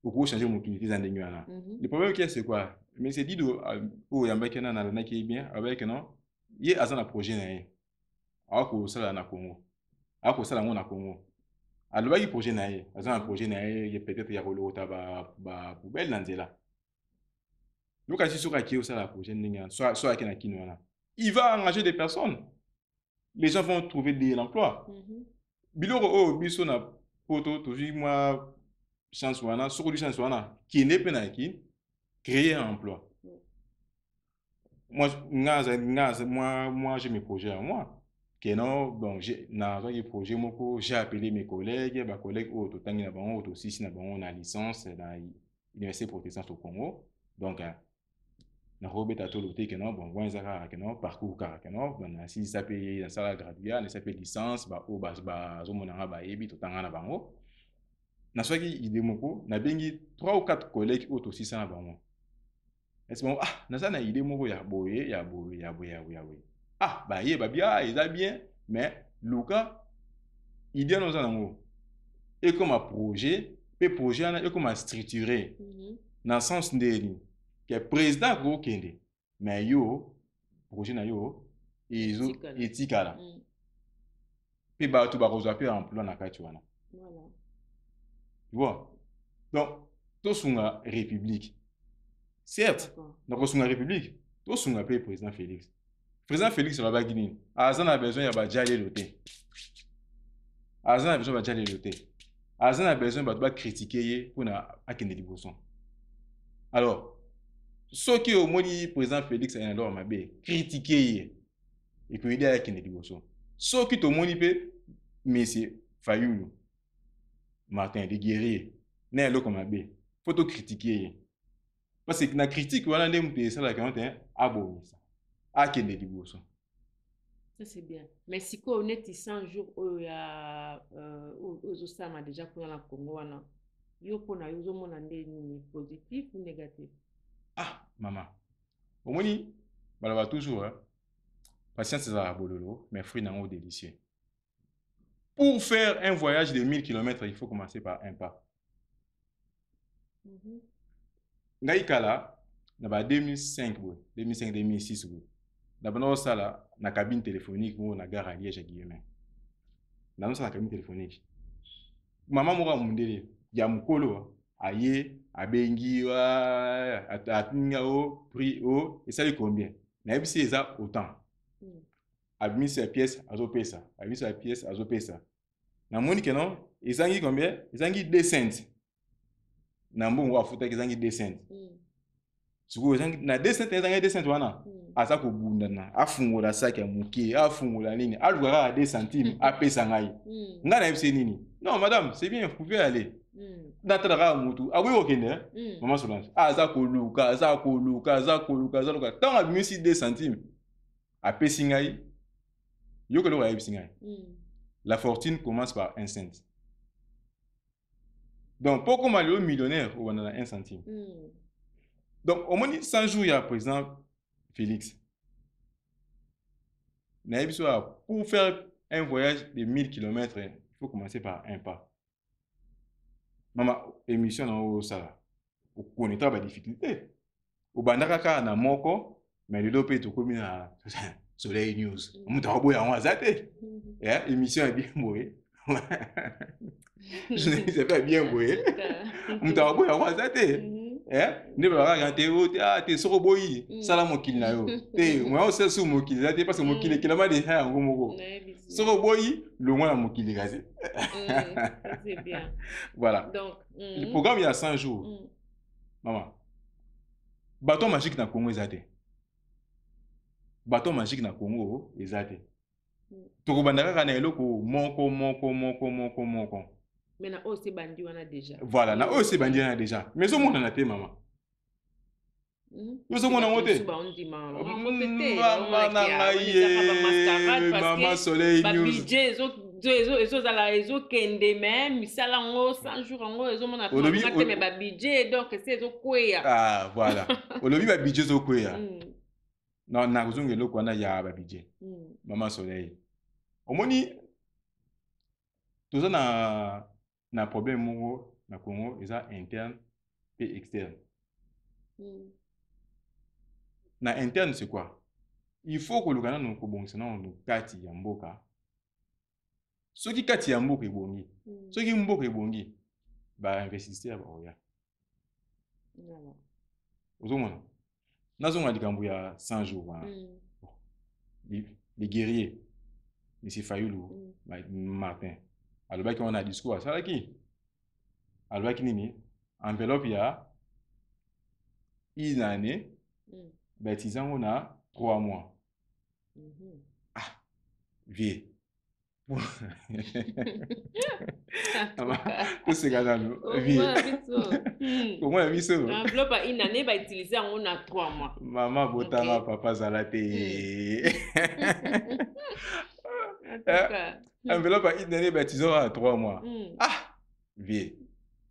Pour changer mon unité dans les nuances. Le problème qui est c'est quoi? mais c'est dit o yamba kena na na ki bien avec non ye azana projet na ye ako sala na Congo ako sala ngo na Congo alobaki projet na ye azana projet na ye peut-être ya kolota ba poubelle na nzela loka si soka ki o sala projet ndinga soit akena kinwana il va engager des personnes les gens vont trouver de l'emploi biloko o biso na poto toujours moi chance wana soko du chance wana qui n'est pas na ki créer un emploi. Moi j'ai mes projets à moi. Que non, donc dans un projet, j'ai appelé mes collègues, mes collègues auto tangi na bango, auto six na bango na licence dans l'université protestante au Congo. Donc na robeta to loté que non, bon bon zaka que non parcours car que non, bon si ça paye dans ça graduat, ça paye licence, ba o ba zo monanga ba yebi to tanga na bango. Na soki idée moko, na bengi 3 ou 4 collègues auto six na bango. Est-ce bon ah naza na idée moko ya boye ah bah ye ba bien ils a bien mais Luka idée nous en et comme un projet et comme structuré dans le sens de que président go kende mais yo projet na yo ils éthique là puis bah tu vas rejoindre emploi na kati wana voilà tu vois donc tout sunga république. Certes, dans la République, tout le monde appelle président Félix. Président Félix, c'est la Guinée. Azan a besoin de Badjali Loté. Azan a besoin de Badjali Loté. Azan a besoin de critiquer pour Akende Liboson. Alors, ceux qui ont dit président Félix a un droit à critiquer et puis aider Akende Liboson. Ceux qui ont dit monsieur Fayoulou, Martin de Guerrier, n'est pas comme il faut critiquer. Parce que la critique, voilà, ça c'est bien. Mais si on est 100 jours où il y a aux Osama déjà pour la Congo, il y a positif ou négatif? Ah, maman. Au moins, on toujours, patience c'est à bololo, mais fruits n'en délicieux. Pour faire un voyage de 1000 km, il faut commencer par un pas. Ngaïkala, na 2005 2006 d'abord ça là na cabine téléphonique ou na gare à Liège Guillemets na ça la cabine téléphonique maman moko mundele ya mukolo aye abengi wa atinga o prix o et ça lui combien na ebisi eza autant abimi sa pièce azopesa abimi sa pièce azopesa na moni que non ezangi combien ezangi 2 cents na mbongo afuta ezangi 2 cents suko na 2 cents ezangi 2 cents wana aza kobundana afungola saki ya mukie afungola nini alukaka à 2 centimes apesa ngai nga na yebise nini non madame c'est bien vous pouvez aller natalaka mutu aboyi kokende maman Solange aza koluka ntango abimisi 2 centimes apesi ngai yo keloko ayebisi ngai la fortune commence par 1 cent. Donc pourquoi malheureux millionnaire on a 1 centime. Donc au moins 100 jours il y a président Félix. Pour faire un voyage de 1000 km, il faut commencer par un pas. Maman, émission dans ça, on connaît pas les difficultés. Au bandaka na moko, mais le dopé to comme na Soleil News. On t'a envoyé en azate. Émission est bien mouée. Je ne sais pas bien mouée. On t'a envoyé en azate. Ne va regarder te soko boyi sala mokili na yo te moi on sait sur mokili là parce que mokili kilama de ha ngomoko soko boyi le moins mokili gazé c'est bien voilà donc le programme il y a 100 jours maman bâton magique na Congo ezate bâton magique na Congo ezate to bandaka kana eloko moko. Mais na aussi bandi wana déjà. Voilà, na aussi bandi wana déjà. Mais au monde na te maman. Nous sommes en monté. Maman Soleil News. Budget ezo kende même misala ngo 100 jours ngo ezo mona te mais ba budget donc c'est ezo kwea. Ah voilà. Olobi ba budget ezo kwea. Non na kuzunga eloko wana ya ba budget. Maman Soleil. Omoni toza na problème na Congo eza interne et externe. na interne c'est quoi? Il faut que le Ghana nous commence nous kati ya mboka. Ceux qui kati ya mboka ebongi. Ceux qui mboka ebongi ba investisseur ba oya. Voilà. Ozomona. Nazonga likambo ya 100 jours. Les guerriers. Monsieur Fayoulou, Martin. Alors qu'on a discours à ça qui? Alors qu'il nini enveloppe il y a une année, baptisant on a 3 mois. Ah, vieux. Tout ce gars-là, vieux. Comment on a vu ça? Enveloppe à une année, bah utiliser on a 3 mois. Maman, botama, papa, zalaté. Enveloppe à une année, baptisant à 3 mois. Ah, vieux.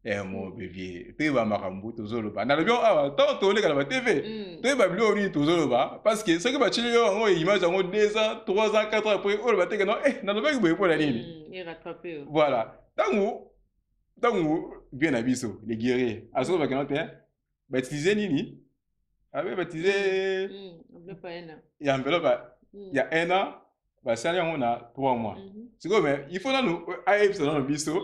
Eh mon bébé, tu vas marambo tozoloba. Na lebion ah, tant tolé kala TV. Tu vas blio ni tozoloba parce que ce que ba chili yo ngo image ngo 2 ans, 3 ans, 4 ans après on va te non na le bec pour la ligne. Il rattrapé. Voilà. Tango bien abiso les guerriers. Aso ba kana te baptiser nini? Avec baptiser enveloppe à 1 an. Il y a enveloppe il y a 1 an, bah ça on a 3 mois. C'est comme il faut là nous AF dans le biso.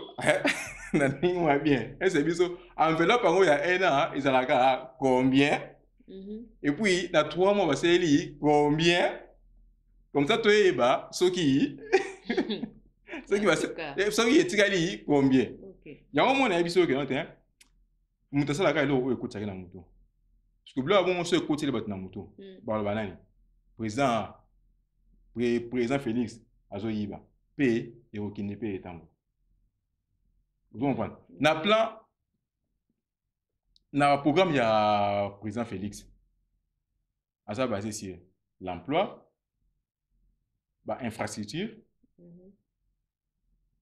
N'a bien. Et c'est biso enveloppe il y a 1 an, ils ont combien? Et puis dans 3 mois va c'est combien? Comme ça toi et bah ce qui va ce qui est égali combien? Il y a un moment biso que non hein. Muta sala ka lo écoute ça na muto. Parce que là bon on se écoute les bat na muto. Ba le banani. Président Félix azoyiba. P et okine P etango. Vous comprenez? Na plan, na programme il y a président Félix. À ça basé sur l'emploi, bah infrastructure.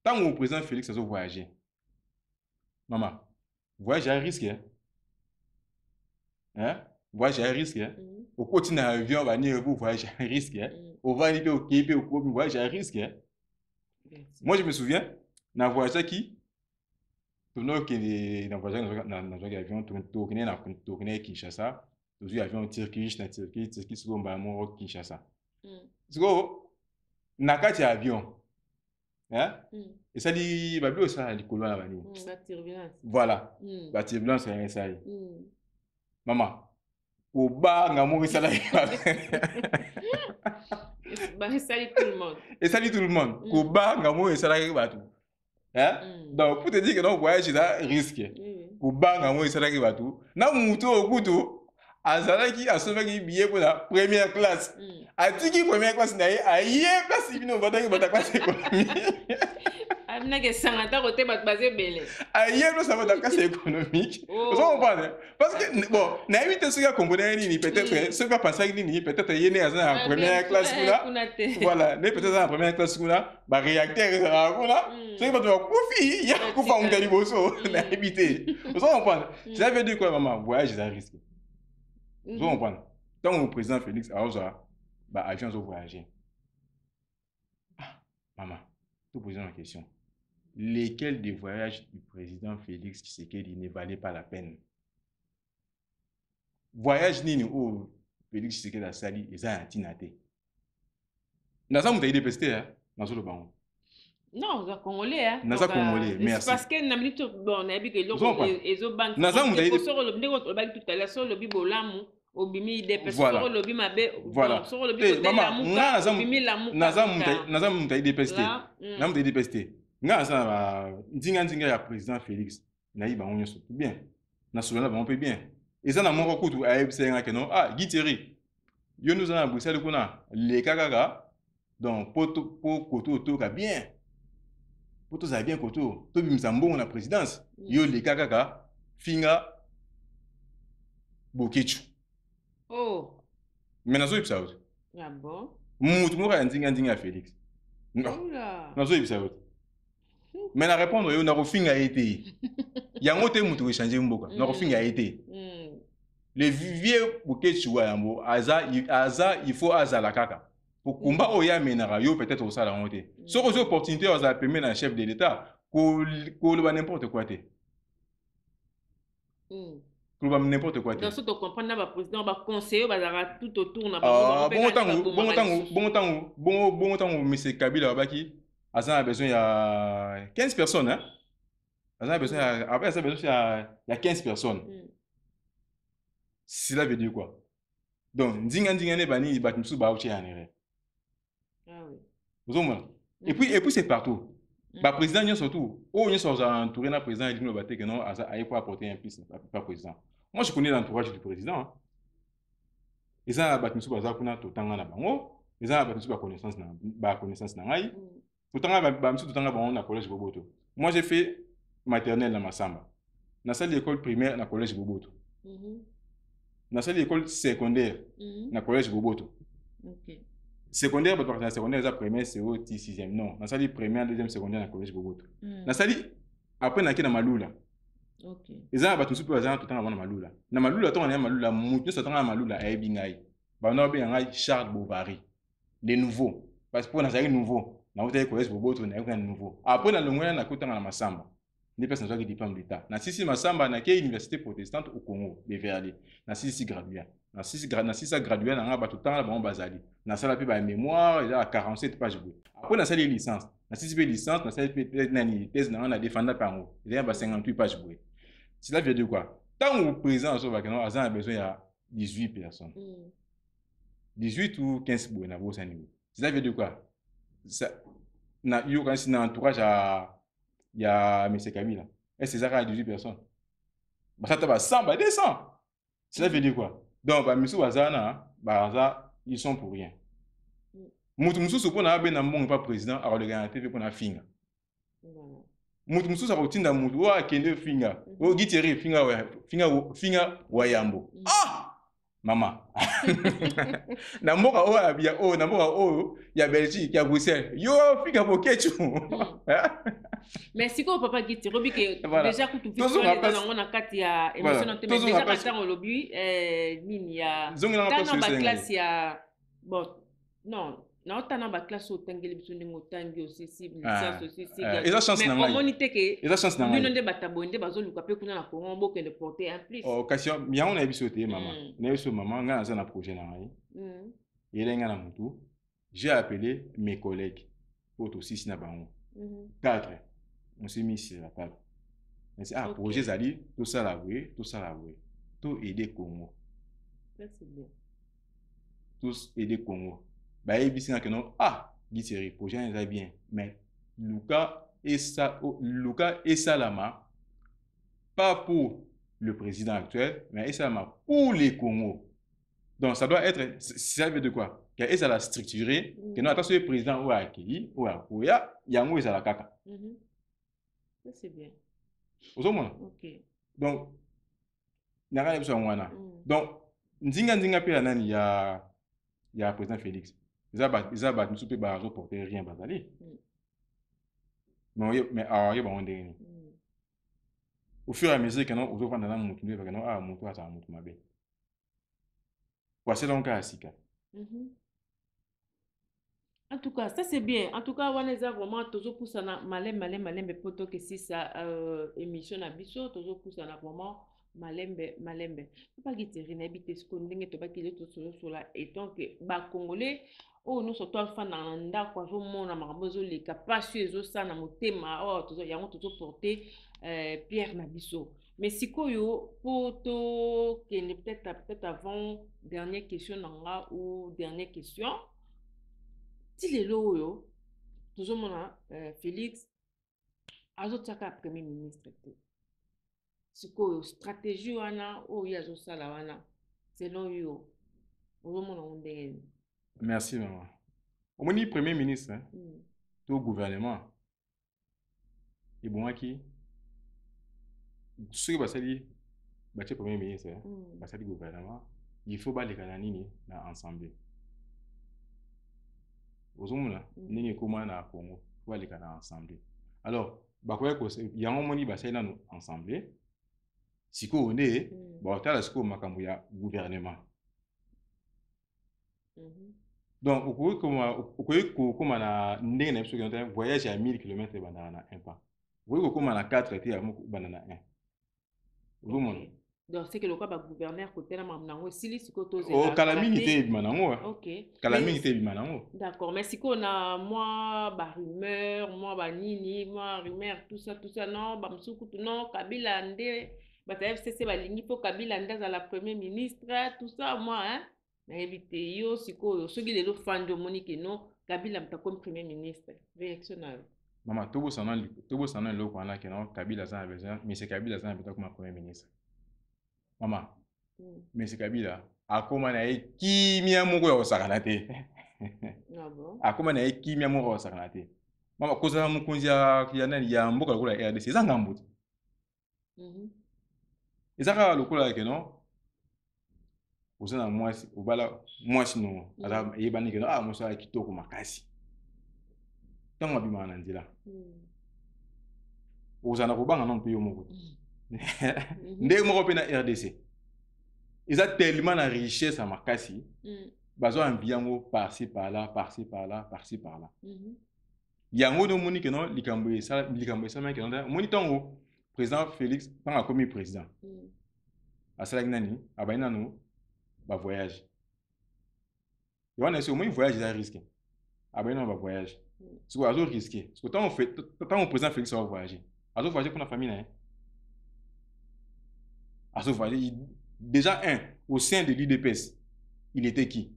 Tant que le président Félix a voyagé, maman, voyage à risque, hein? Voyage à risque, au côté d'un avion, va venir vous voyage à risque, au va aller au Québec, au voyage à risque. Moi je me souviens, na voyage qui tourno qui dans voyage avion tourner na tourner Kinshasa, toujours avion Turquie sur Mbamo Kinshasa. So na kati avion, hein? Et ça dit ba bio ça di kolwa na bani. La turbulence. Voilà. La turbulence c'est ça. Maman, au bas ngamo ça là. Bah salut tout le monde. Et salut tout le monde. Au bas ngamo ça là ba tout. Hein? Donc pour te dire que non voyage là risque. Au bas ngamo ça là ba tout. Na muto okuto azalaki asomaki billet pour la première classe. Atiki première classe na aye place bino bataki classe économique. Amna que sangata côté bat basé belé. Aye place ba classe économique. Vous comprenez? Parce que bon, na éviter ce gars congolais ni peut-être ce gars penser ni peut-être yéné en première classe là. Voilà, mais peut-être en première classe là, ba réacteur là. C'est que tu kofi, ya kofa on tali boso na éviter. Vous comprenez? Ça veut dire quoi maman? Voyage à risque. Vous comprenez? Tant le président Félix Aouza, bah, avion a voyagé. Ah, maman, tout poser une question. Lesquels des voyages du président Félix Tshisekedi ne valaient pas la peine? Voyage nini où Félix Tshisekedi a sali et ça a tinaté. Nasa mouta idée pesté, hein? Nazo le bango. Non, c'est congolais, hein? Nasa congolais, merci. Parce que n'a minute bon, n'a habité l'eau et zo banque. Nasa mouta idée. Sur le bnego le banque tout à l'heure sur le bibolamu. Obimi des personnes voilà. Sur le lobby mabe voilà sur le lobby maman obimi la muka naza mouta idée pesté na mouta idée pesté nga ça ndinga ya président Félix na yiba onyo so bien na solo na ba on peut bien et ça na moko kutu a ebsenga que non ah Guiteri yo nous na Bruxelles kuna le kaka donc pour koto to ka bien pour to ça bien koto to bimisa mbongo na présidence yo le kaka finga bokechu. Oh. Mais nazo yipsa out. Ah bon? Mutu mo ka ndinga Félix. Non. Nazo yipsa out. Mais na répondre yo na kofinga été. Yango te mutu changer mboka. Na kofinga été. Le vieux bokechu wa yambo aza il faut azala kaka. Pour combat oya menara yo peut-être au sala ngote. So ko opportunité oza permettre un chef de l'état ko le n'importe quoi te. n'importe quoi. Donc, si tu comprends, il y a président, conseiller, tout autour. Bon temps, M. Kabila, il a besoin de 15 personnes. Hein? Il y a 15 personnes. Cela veut dire quoi? Donc, et puis c'est partout. Le président, surtout, il est entouré d'un président, il dit que non, il faut apporter un plus, pas président. Moi, je connais l'entourage du président. Ils ont battu sur bazar kuna tout temps na bango. Ils ont battu sur connaissance na ngai. Tout temps na collège Boboto. Moi, j'ai fait maternelle na Masamba. Na salle d'école primaire na collège Boboto. Na salle d'école secondaire na collège Boboto. Secondaire, parce que la secondaire, la première, c'est au 6e. Non, na salle première, deuxième, secondaire na collège Boboto. Na salle après na Malula. Ils ont battu sur bazar tout temps avant na Malula. Na Malula, on a Malula, mutu sa temps na Malula a ebingai. Ba na bien Charles Bovary. Les nouveaux. Parce que pour na nouveau, na hôtel collège Boboto na un nouveau. Après na longona na kotanga na Masamba. Des personnes qui diplôme d'État. Na sisi Masamba na ke université protestante au Congo, de Verdi. Na sisi gradué. Na sisi gradué na ba tout temps la bon bazali. Na sala pe ba mémoire, il y a 47 pages. Après na sali licence. Na sisi pe licence, na sali pe nani thèse na défendre pango. Il y a 58 pages. Cela veut dire quoi? Tant que le président a besoin de 18 personnes. 18 ou 15 personnes. Cela veut dire quoi? Il y a un entourage il y a M. Kabila. Et c'est ça 18 personnes. Ça va 100, 200. Cela veut dire quoi? Donc, M. Wazana, ils sont pour rien. Moutoumsou, ce qu'on a pas président, alors le garantie pour la finga. Moutoumsou, ça va au moutou, ou à kende finga. Ou giteri finga wayambo. Ah! Maman. Namoka o abia o namoka o ya Belgique ya Bruxelles. Yo fika bokechu. Mais si ko papa giti robi ke déjà ku tu fika dans na kati ya émotion te mais déjà ka au lobby nini ya dans ba classe ya bon non na otana ba classe o tangeli biso ndingo tangi aussi cible licence aussi mais communauté ke eza chance na ngai bino nde batabonde bazoluka pe kuna na Congo mboke de porter un plus occasion ya on a biso te maman na biso maman nga na projet na ngai yelenga na mutu j'ai appelé mes collègues auto 6 na bango 4 on s'est mis sur la table mais c'est projet zali tout ça la tout aider Congo ça c'est bien tous aider Congo. Bah, il dit que non, Giteri, projet est bien, mais Luka et Salama, pas pour le président actuel, mais Salama pour les Congo. Donc, ça doit être, ça veut dire quoi? Que ça l'a structuré, que non, attention, le président ou a accueilli, ou a Koya, il y a un la caca. Ça, c'est bien. Au moins. Ok. Donc, il n'y a rien de ça. Donc, Nzinga Pela, il y a le président Félix. Ils ont reporté rien bazali. Mais il y a un au fur et à mesure que nous avons fait un mouton, nous avons mouton à mouton mabé. Voici donc à Sika. En tout cas, ça c'est bien. En tout cas, on a vraiment toujours pour ça malem mais plutôt que si ça émission à biso toujours pour ça vraiment malembe. Pas guiteri n'habite ce qu'on dit que pas qu'il est tout sur là et donc ba congolais oh nous surtout enfant dans ndako zo mona makambozo les capacieux zo ça na motema oh toujours yango toujours porter Pierre na biso. Mais si koyo poto que peut-être avant dernière question nanga ou dernière question ti lelo yo toujours mona Félix azotaka premier ministre sikoyo stratégie wana oyo azosala wana selon yo ozomona ndenge. Merci maman. Au moins premier ministre tout gouvernement et bon qui ce que basali bache premier ministre basali gouvernement il faut ba les kananini na ensemble ozomona ndenge koma na Congo ba les kanana ensemble alors bakoya ko yango moni basali na ensemble siko on est ba otala siko makambo ya gouvernement. Donc au comme na ndenge na biso que voyage à 1000 km banana un pas. Vous comme na 4 été à banana 1. Vous monde Donc, c'est que le cas gouverneur côté la mamnango, si les psychotos Oh, Kalamine était manango. Ok. Kalamine était manango. D'accord, mais si on a moi, rumeur, moi, nini, moi, rumeur, tout ça, non, msukutu, non, Kabila Ndé, FCC, il faut Kabila Ndé à la première ministre, tout ça, moi, hein, mais éviter, yo, si quoi, ceux qui les fans de Monique, non, Kabila Mta comme premier ministre, réactionnaire. Maman, tout ça, non, le quoi, que non, Kabila ça a besoin, mais c'est Kabila ça a besoin comme premier ministre. Maman, mais c'est Kabila. A comment na kimia moko ya osakanate. Ah bon? A comment na kimia moko ya osakanate. Mama koza mukunzi ya nani ya mboka lokola RDC za ngambo. Ezaka lokola ke no. Ozana mwasi obala mwasi no. Ala yebani ke no ah musa kitoko makasi. Tango bima na nzela. Ozana kobanga non peyo moko. Ndenge moko pe na RDC. Ils ont tellement de richesse à Makassi. Bazo ambiango par-ci par-là, par-ci par-là, par-ci par-là. Yango no moni que non, likambo ça mais que non. Moni tango président Félix quand a commis président. A sala nani, abaina no ba voyage. Yo on est sur moi voyage à risque. Abaina ba voyage. C'est quoi azo risqué. Parce que tant président Félix va voyager. Azo voyager pour la famille hein. Azo voyager déjà au sein de l'UDPS, il était qui?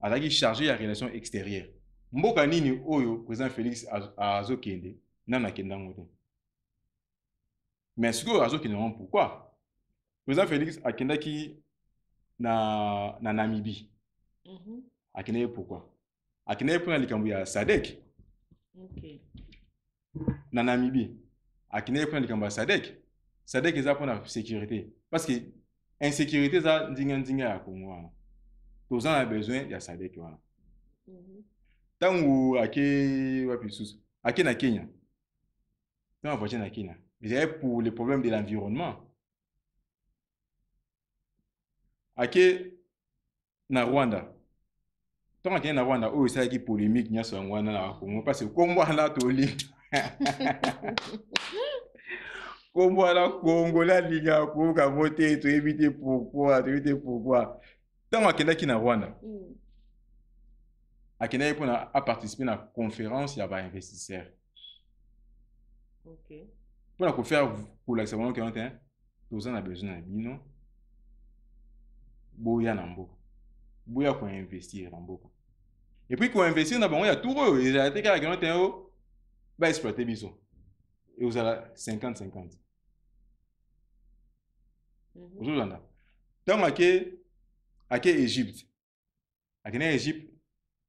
Il chargé la relation extérieure. Mboka nini oyo président Félix azo kende nana kenda ngote. Mais ce que azo kende pourquoi? Président Félix a kenda ki na Namibie. A kende pourquoi? A kende pour na likambo ya SADC. OK. Na Namibie. A kende pour na likambo ya SADC. SADC est pour la sécurité. Parce que l'insécurité, c'est à Congo. Tous a besoin de SADC. Tant que na Kenya, tant que na Kenya, c'est pour les problèmes de l'environnement. Na Rwanda, tant que na Rwanda, oh, c'est qui polémique nya so ngwana na Congo parce que comme wana toli. Comme voilà, Congolais, liga, pour voter, tu éviter pourquoi. Tant que na Rwanda, Akena pour a participer à la conférence, il y a des investisseurs. OK. Pour la faire pour l'examen que on a, tous on a besoin de bino. Boya nambo. Boya pour investir nambo. Et puis pour investir na bon, il y a tout il y a des cas qui ont ba exploiter biso. Et vous avez 50-50. Aujourd'hui, dans l'Égypte, l'Égypte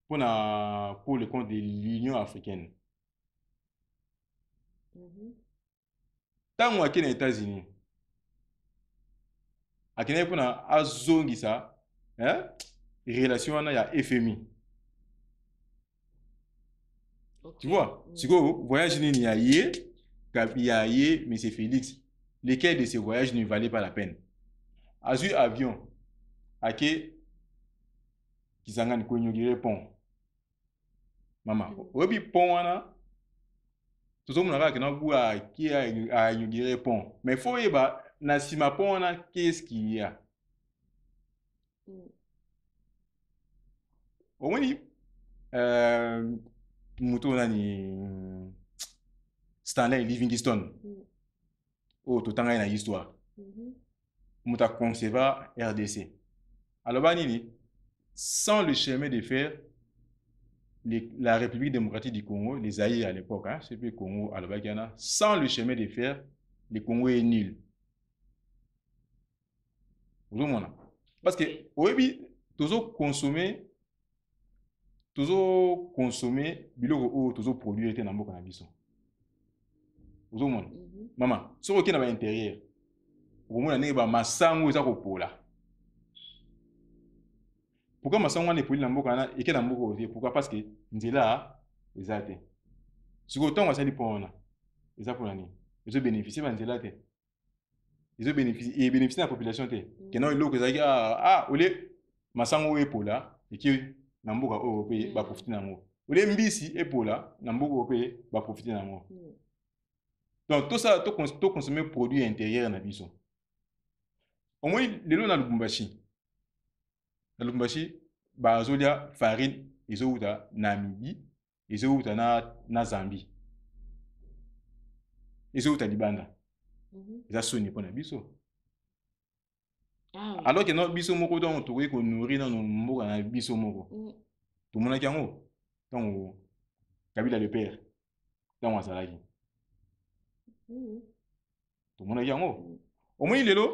pour le compte de l'Union africaine. Dans les États-Unis, pour la zone ça, relation avec FMI. Tu vois, si vous voyagez il y a M. Félix. Lesquels de ces voyages ne valaient pas la peine. Azur avion, ake Kisangani konyogire pont. Maman, obi pont wana. Tout le monde a qui a nyogire pont. Mais faut y ba na sima pont wana qu'est-ce qu'il y a? Au moins muto nani Stanley Livingstone. Oh, tout le temps, il y a une histoire. On a conservé RDC. Alors, sans le chemin de fer, la République démocratique du Congo, les Zaïre à l'époque, hein, c'est le Congo, alors, sans le chemin de fer, le Congo est nul. Vous voyez, parce que, oui, toujours consommer, toujours produire, dans le cannabis. Vous voyez, maman, ce qui est à l'intérieur, vous avez un massango qui est là. Pourquoi massango est poli dans le cannabis et qu'il est pourquoi? Parce que nous là, les athées. Si vous avez un pour les athées, ils ont bénéficié de la ils ont bénéficié de la population. Qui n'a eu l'eau que ça ah, ou les massango est pour là et qui n'a pas profité de profiter d'un mot. Ou les mbisi est pour là, n'a pas profité d'un mot. Donc, tout ça, tout consommer produit intérieur na biso. Au moins, les lots na Lubumbashi. Na Lubumbashi, bazolia farine, ils ont na Namibie, ils ont na Zambie. Ils ont Libanda. Ils ont sonné pour na biso. Alors que notre biso moko donc tu ko nourrir dans nos na biso moko. Tout le monde qui en haut. Donc Kabila le père. Dans Wazalagi. Tout le monde qui en haut. Au moins il est là.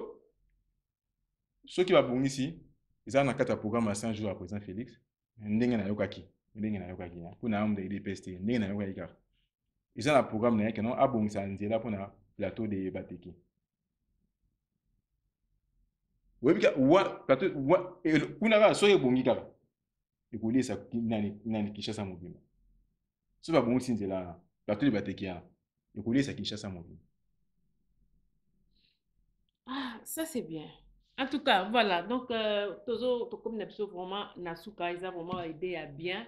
Ceux qui va bon ici, ils ont un programme à 100 jours à président Félix. Ndenge na yokaki. Ndenge na yokaki. Pour na homme de DPST. Ndenge na yokaki. Ils ont un programme na yake non abon ça nzela pour na plateau de Bateki. Oui, plateau et kuna ba so yebongi kaka. Ekoli sa nani Kinshasa mobima. So ba bongi nzela plateau de Bateki ya. Ekoli sa Kinshasa mobima. Ah, ça c'est bien. En tout cas, voilà. Donc, comme Nepso vraiment, Nasuka, ils ont vraiment aidé à bien.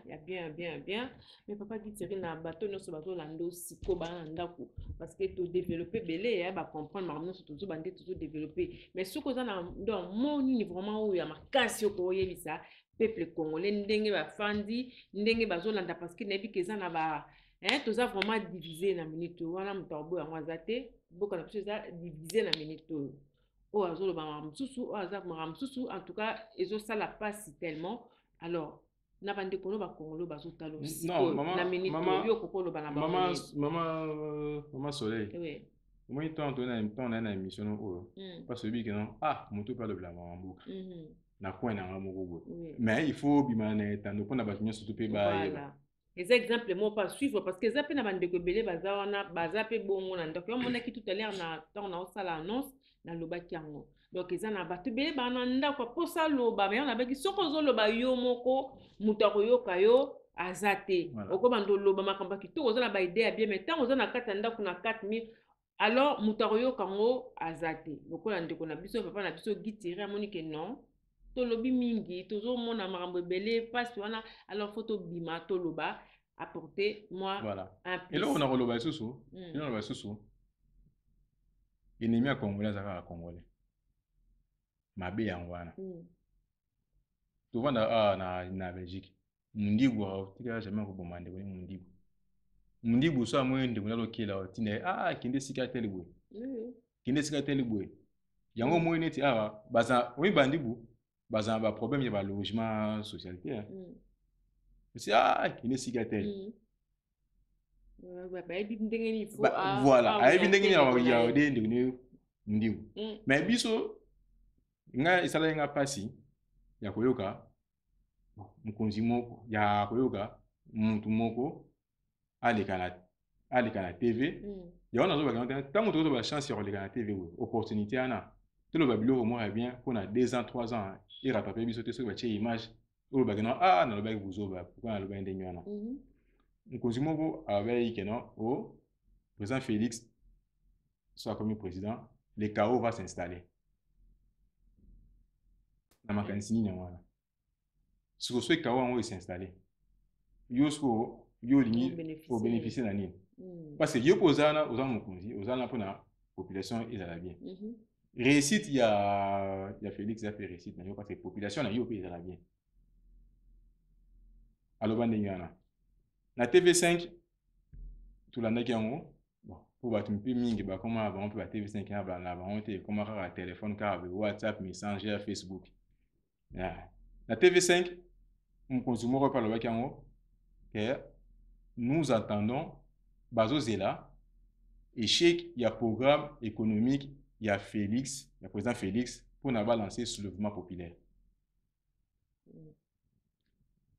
Mais papa dit que na bateau, nous sommes bateau lando siko banandaku parce que tout développer belé, bah comprendre, mais nous sommes toujours développer. Mais ce qu'on a dans mon niveau vraiment où il y a ma casse au courrier ça, peuple congolais ndenge ba fandi, ndenge bazo landa parce que nebi keza na ba, tout ça vraiment divisé na minute. Wana mtambo ya mwazate, beaucoup na chose divisé na minute. Oh, en tout cas, ils ont ça la passe tellement. Alors, n'a pas de kono ba Congolo ba zotalo. Non, maman Soleil. Oui. Moi, il t'en donne une émission pas celui qui non. Ah, mon tout pas le blanc en boucle. Na quoi na amoureux. Mais il faut bimane tando pour na ba surtout pe ba. Voilà. Les exemples moi pas suivre parce que zape na bande ko belé baza wana bazape bongo na donc on a qui tout à l'heure na on a ça l'annonce na loba kiango. Donc ils en a battu belé bananda quoi pour ça loba mais on a baki soko zo loba yo moko mutako yo kayo azate. Oko bando loba makamba ki to oza na ba idée bien mais tant oza na katanda kuna 4000 alors mutako yo kango azate. Donc on ndeko na biso papa na biso gitire monique non. Tolobi mingi toujours mon amarambo belé passe wana alors photo bima toloba apporter moi voilà. Un plus. Et là on a relevé sous et là on a sous ennemi à congolais à congolais mabe yanwana tu vois na Belgique mundigu tika jamais ko bomande ko mundigu so amwende kuna lokela tine kinde sika telebwe kinde sika telebwe yango moyene ti baza oui bandibu baza ba problème ya logement socialité c'est kinde sika tel voilà ayebi ndenge ya ndenge ndibu mais biso nga isala nga pasi ya koyoka mukonzi moko ya koyoka muntu moko aleka na TV ya ona zo ba tant que ba chance ya koleka na TV opportunité ana telo ba biloko mo bien pour na 2 ans 3 ans et rattraper biso te so ba tie image o ba gena na lo ba buzoba pourquoi na lo ba ndenge wana mukonzi moko avec non au président Félix soit comme président le chaos va s'installer na makanisi nini wana siko so chaos ngo s'installer yo sko yo lingi au bénéficier na nini parce que yo pozana oza mukonzi ozana pona population ezala bien réussite ya Félix a fait réussite na yo parce que population na yo pe ezala bien aloba ndenge wana na TV5 tulandaki yango bon pour bato mpe mingi bakoma bango mpe ba TV5 ya bana bango te koma kaka téléphone kaka WhatsApp Messenger Facebook na TV5 mokonzi moko mpe alobaki yango que nous attendons bazozela échec ya programme économique ya Félix ya président Félix pour na balancer soulèvement populaire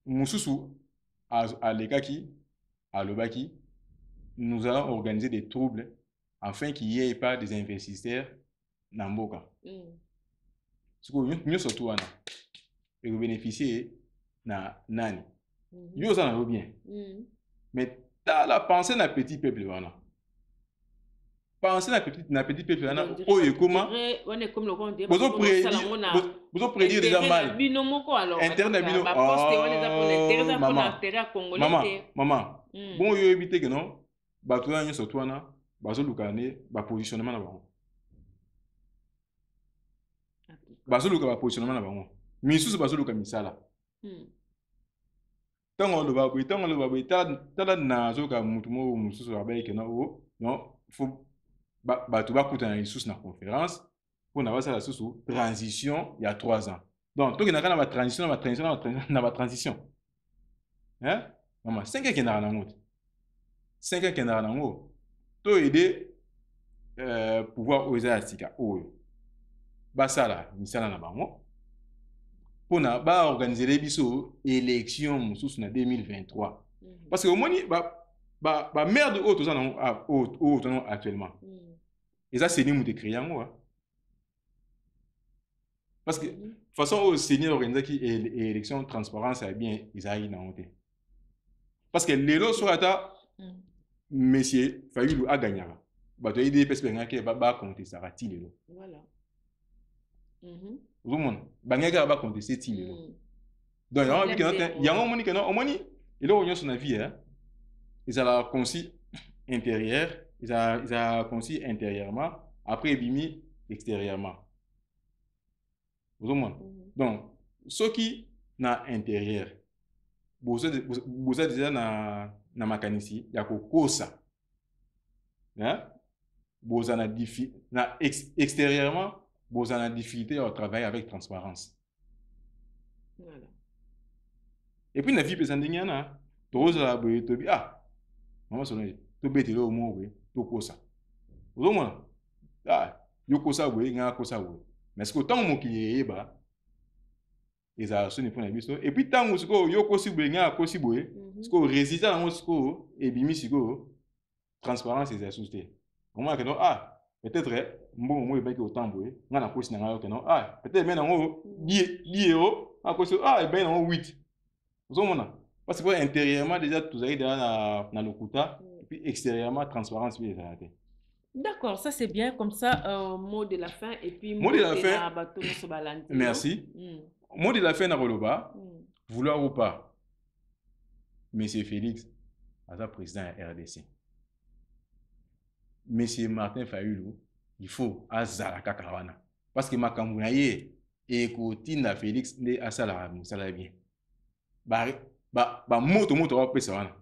mususu alekaki alobaki nous allons organiser des troubles afin qu'il n'y ait pas des investisseurs na mboka siko nyonso tu wana et bénéficier na nani yo ça na bien mais t'as la pensée na petit peuple wana pensée na petit peuple wana oyo comment on est comme le rond de vous prédire déjà mal interne bino maman bon yo éviter que non bato nyonso tu wana bazoluka ne bapositionnement na bango bazoluka bapositionnement na bango misusu bazoluka misala ntango oloba boye tala nazoka mutu moko mosusu abayeke na o non fo bato bakutana lisusu na conférence mpona basala lisusu transition ya 3 ans donc tokendaka na batransition na batransition mama 5 ans ekendaka nango te 5 ans ekendaka nango to ede pouvoir oyo eza ya sika oyo basala misala na bango mpona baorganizele biso élection mosusu na 2023 parce que omoni bamerde oyo toza nango actuellement eza seni moto ekréé yango parce que façon oyo seni organisaki élection transparence ya bien ezalaki nango te parce que lelo soki ata monsieur Fayulu aganyaka bato ya idps bengaki bacontestaka ti lelo ozomona bangaki kaka baconteste ti lelo donc yango omoni keno omoni eloko nyonso na vie ezalaka concis intérieur ezalaka concis intérieurement après ebimi extérieurement ozomona donc soki na intérieur boza deja na makanisi ya kokosa boza na extérieurement boza na difficulté à travailler avec transparence. Voilà. Et puis na vie pesa ndenge wana toza boye tobi mama sonné to betelo mo boye to kosa ozomona yo kosa boye nga kosa boye mais ce que tant mokili yeba eza soni pona biso et puis tango siko yo kosi boye nga kosi boye siko résultat nango siko ebimi siko transparence eza susté omona que non peut-être mbongo mo ebaki autant boye nga na kosi na nga que non peut-être mais nango 10 euros akosi ebaki nango 8 ozomona parce que intérieurement déjà tozali déjà na lokuta et puis extérieurement transparence bi ezala te. D'accord, ça c'est bien comme ça mot de la fin et puis mot de la fin. Merci. Mot de la fin na koloba vouloir ou pas monsieur Félix aza président ya RDC. Monsieur Martin Fayulu il faut azala kaka wana parce que makambo na ye ekotinda Félix nde asala musala bien ba moto wa pesa wana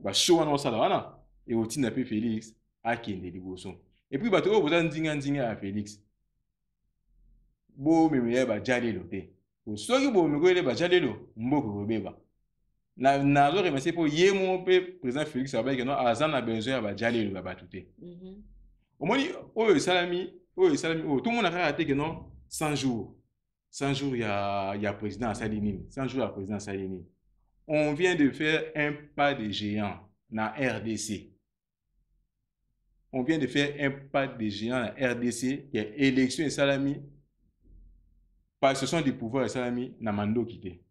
ba show wana osala wana ekotinda pe Félix akende liboso et puis bato oyo boza ndinga ya Félix bo memeye ba jalelo te soki bo mekoyele ba jalelo mboko kobeba na zo remercier po ye mo pe président Félix abayeke no azana besoin ya ba jalelo ya bato te omoni oyo esalami oyo tout le monde a raté que non 100 jours il y a président asali nini 100 jours ya président asali nini on vient de faire un pas de géant na RDC. On vient de faire un pas de géant na RDC qui est élection et salami par ce sont des pouvoirs et salami na mando quitté.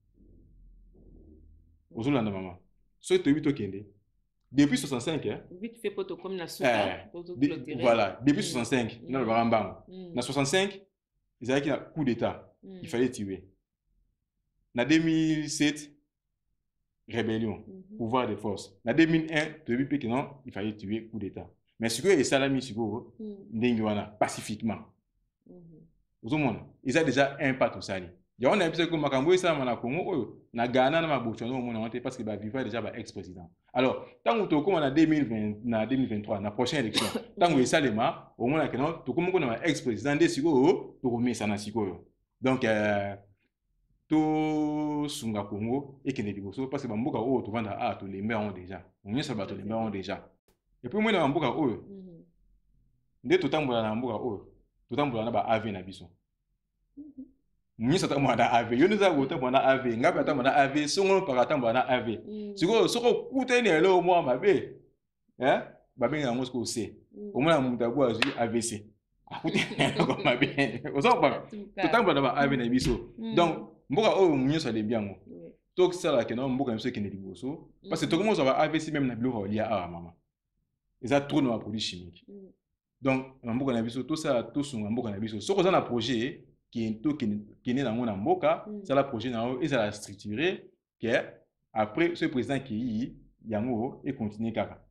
Ozolanda maman. So to 8 okende. Depuis 65 vite fait poto comme na voilà, depuis 65 na barambang. Na 65 ils avaient un coup d'état. Il fallait tuer. Na 2007 rébellion, pouvoir de force. En 2001, tu as vu que non, il fallait tuer coup d'état. Mais ce que les salami sigo pacifiquement. Vous avez ils ont déjà un pas tout ça. Il y a un épisode comme Makambo et ça na Congo, na Ghana na Mabochono au monde parce que vivait déjà ex-président. Alors, tant que tu en 2020 na 2023 na prochaine élection, tant que ça les ma au moins que non, tu comme on ex-président des sigo, tu remets ça na sigo. Donc to sunga Congo et kende liboso parce que bamboka oyo to vanda to lemba on déjà on nyesa bato lemba on déjà et puis moi na bamboka oyo nde to tambola na mboka oyo to tambola na ba AV na biso nyesa tambola na AV yo nza go tambola na AV ngapa tambola na AV songo para tambola na AV siko kuteni elo mo mabe babenga ngo siko C au moins na mutabu azui AVC akuti ko mabe ozoba to tambola na ba AV na biso donc mboka oyo munyo ça bien ngo to sala ke no mboka mso ke ne liboso parce que to commence à AVC même na biloko lia maman ils a trop de produits chimiques donc mboka na biso to ça to sunga mboka na biso soko za na projet qui est na ngona mboka ça la projet na et ça la structuré que après ce président qui yango et continuer kaka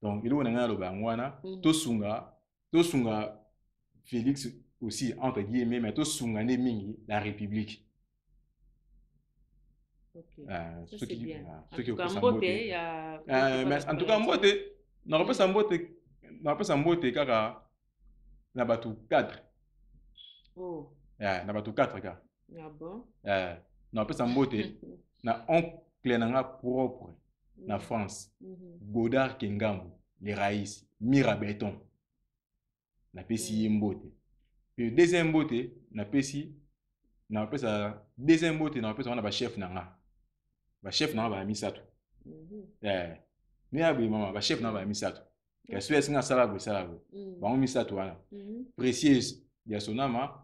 Donc il y a le bangwana to sunga Félix aussi entre guillemets mais to sunga ne mingi la République. OK. Ça c'est bien. En tout cas mbote na repesa mbote kaka na batu 4. Oh. Na batu 4 ka. Ah bon? Na repesa mbote na oncle nanga propre na France. Godard Kengambu, les Raïs, Mira Béton. Na pesi mbote. Puis deuxième mbote na pesi na repesa deuxième mbote na repesa wana ba chef nanga. Ba chef nanga ba misato. Ni abi mama ba chef nanga ba misato. Que soit singa sala go. Ba misato wana. Précieuse ya sonama,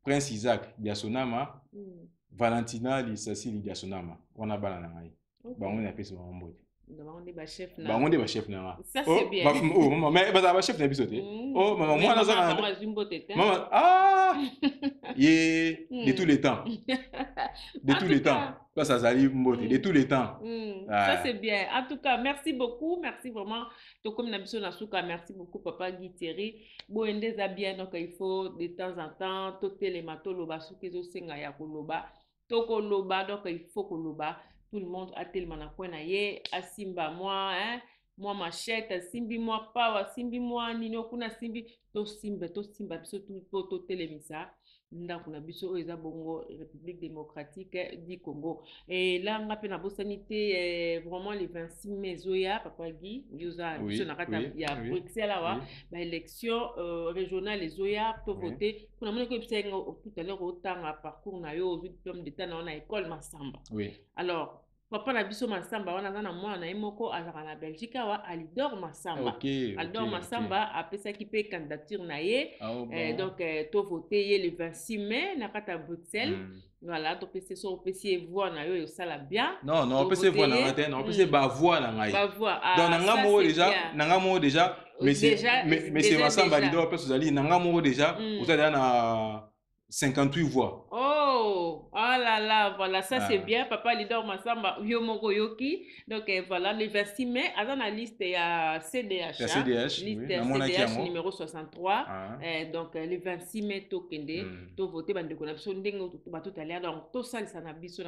Prince Isaac ya sonama, Valentina li Cécile ya sonama. Wana bala na ngai. Ba on na pesi ba mbote. On est ba chef na. Ba on est ba chef na. Ça c'est bien. Oh maman mais ba chef na biso te. Oh maman moi na ça. Maman de tous les temps. De tous les temps. Ça ça zali mbote de tous les temps. Ça c'est bien. En tout cas, merci beaucoup. Merci vraiment. Donc comme nabiso na suka, merci beaucoup papa Guy Thierry. Bo endeza bien donc il faut de temps en temps to telemato loba suki zo senga ya koloba. To koloba donc il faut koloba. Tout le monde a tellement na kona ye asimba moi hein moi machette simbi moi power simbi moi nino kuna simbi to simba biso tout to telemisa ndako na biso eza bongo République démocratique du Congo et là nga pe na bosanité vraiment les 26 mai zoya papa Guy yoza biso na kata ya Bruxelles wa ba élection régionale zoya to voter kuna mona ko bisenga tout à l'heure otanga parcours na yo diplôme d'état na école Masamba. Oui. Alors papa na biso Masamba wana na mwana yemoko azaka na Belgique wa Alidor Masamba. Alidor Masamba apesaki pe candidature na ye donc to voter ye le 26 mai na kata Bruxelles. Voilà, to pese so pese voix na yo sala bien. Non, pese voix na ngate, non pese ba voix na ngai. Ba voix. Donc nanga mo déjà mais c'est Masamba Alidor pese zali nanga mo déjà vous allez na 58 voix. Oh là là, voilà, ça c'est bien. Papa Lidor Masamba, Yomoko Yoki. Donc voilà, le 26 mai, à la liste, il y a CDH. Il y a CDH, liste oui. CDH numéro 63. Donc le 26 mai, Tokende, to voter, bande connexion, tout à l'heure. Donc tout ça, ça n'a biso,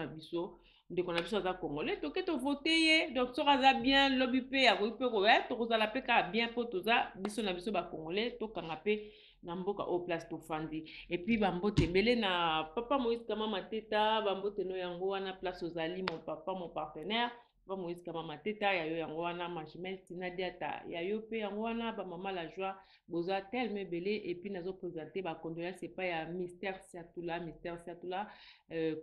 de connexion à Congolais. Donc to voter, donc ça va bien, lobby pe, à vous peut, to la pe, bien pour tout ça, biso na biso, Congolais, to kangape. Namboka au place to fandi et puis bambote mbele na papa Moïse kama mateta bambote no yango wana place ozali mon papa mon partenaire papa Moïse kama mateta ya yo yango wana majimel tinadiata ya yo pe yango wana ba mama la joie boza tellement belé et puis nazo présenter ba condoléances c'est pas ya Mystère Siatula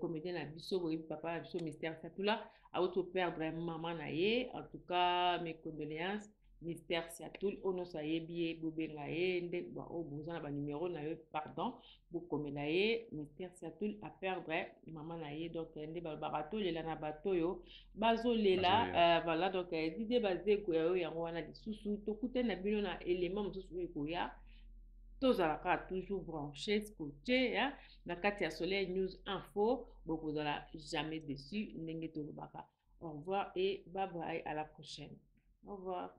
comédien na biso boyi papa na biso Mystère Siatula auto perdre maman na ye en tout cas mes condoléances Mystère Siatul ono sayebi bobenga ye nde ba o bozana ba numéro na yo pardon bu komela ye Mystère Siatul a perdre maman na ye donc nde ba barato lela na bato yo bazolela voilà donc dide bazeko yo yango wana lisusu to kutana bino na élément mosusu ekoya tozalaka toujours branché scotché hein na kati ya Soleil News Info bokozala jamais déçu ndenge tolobaka. Au revoir et bye bye, à la prochaine. Au revoir.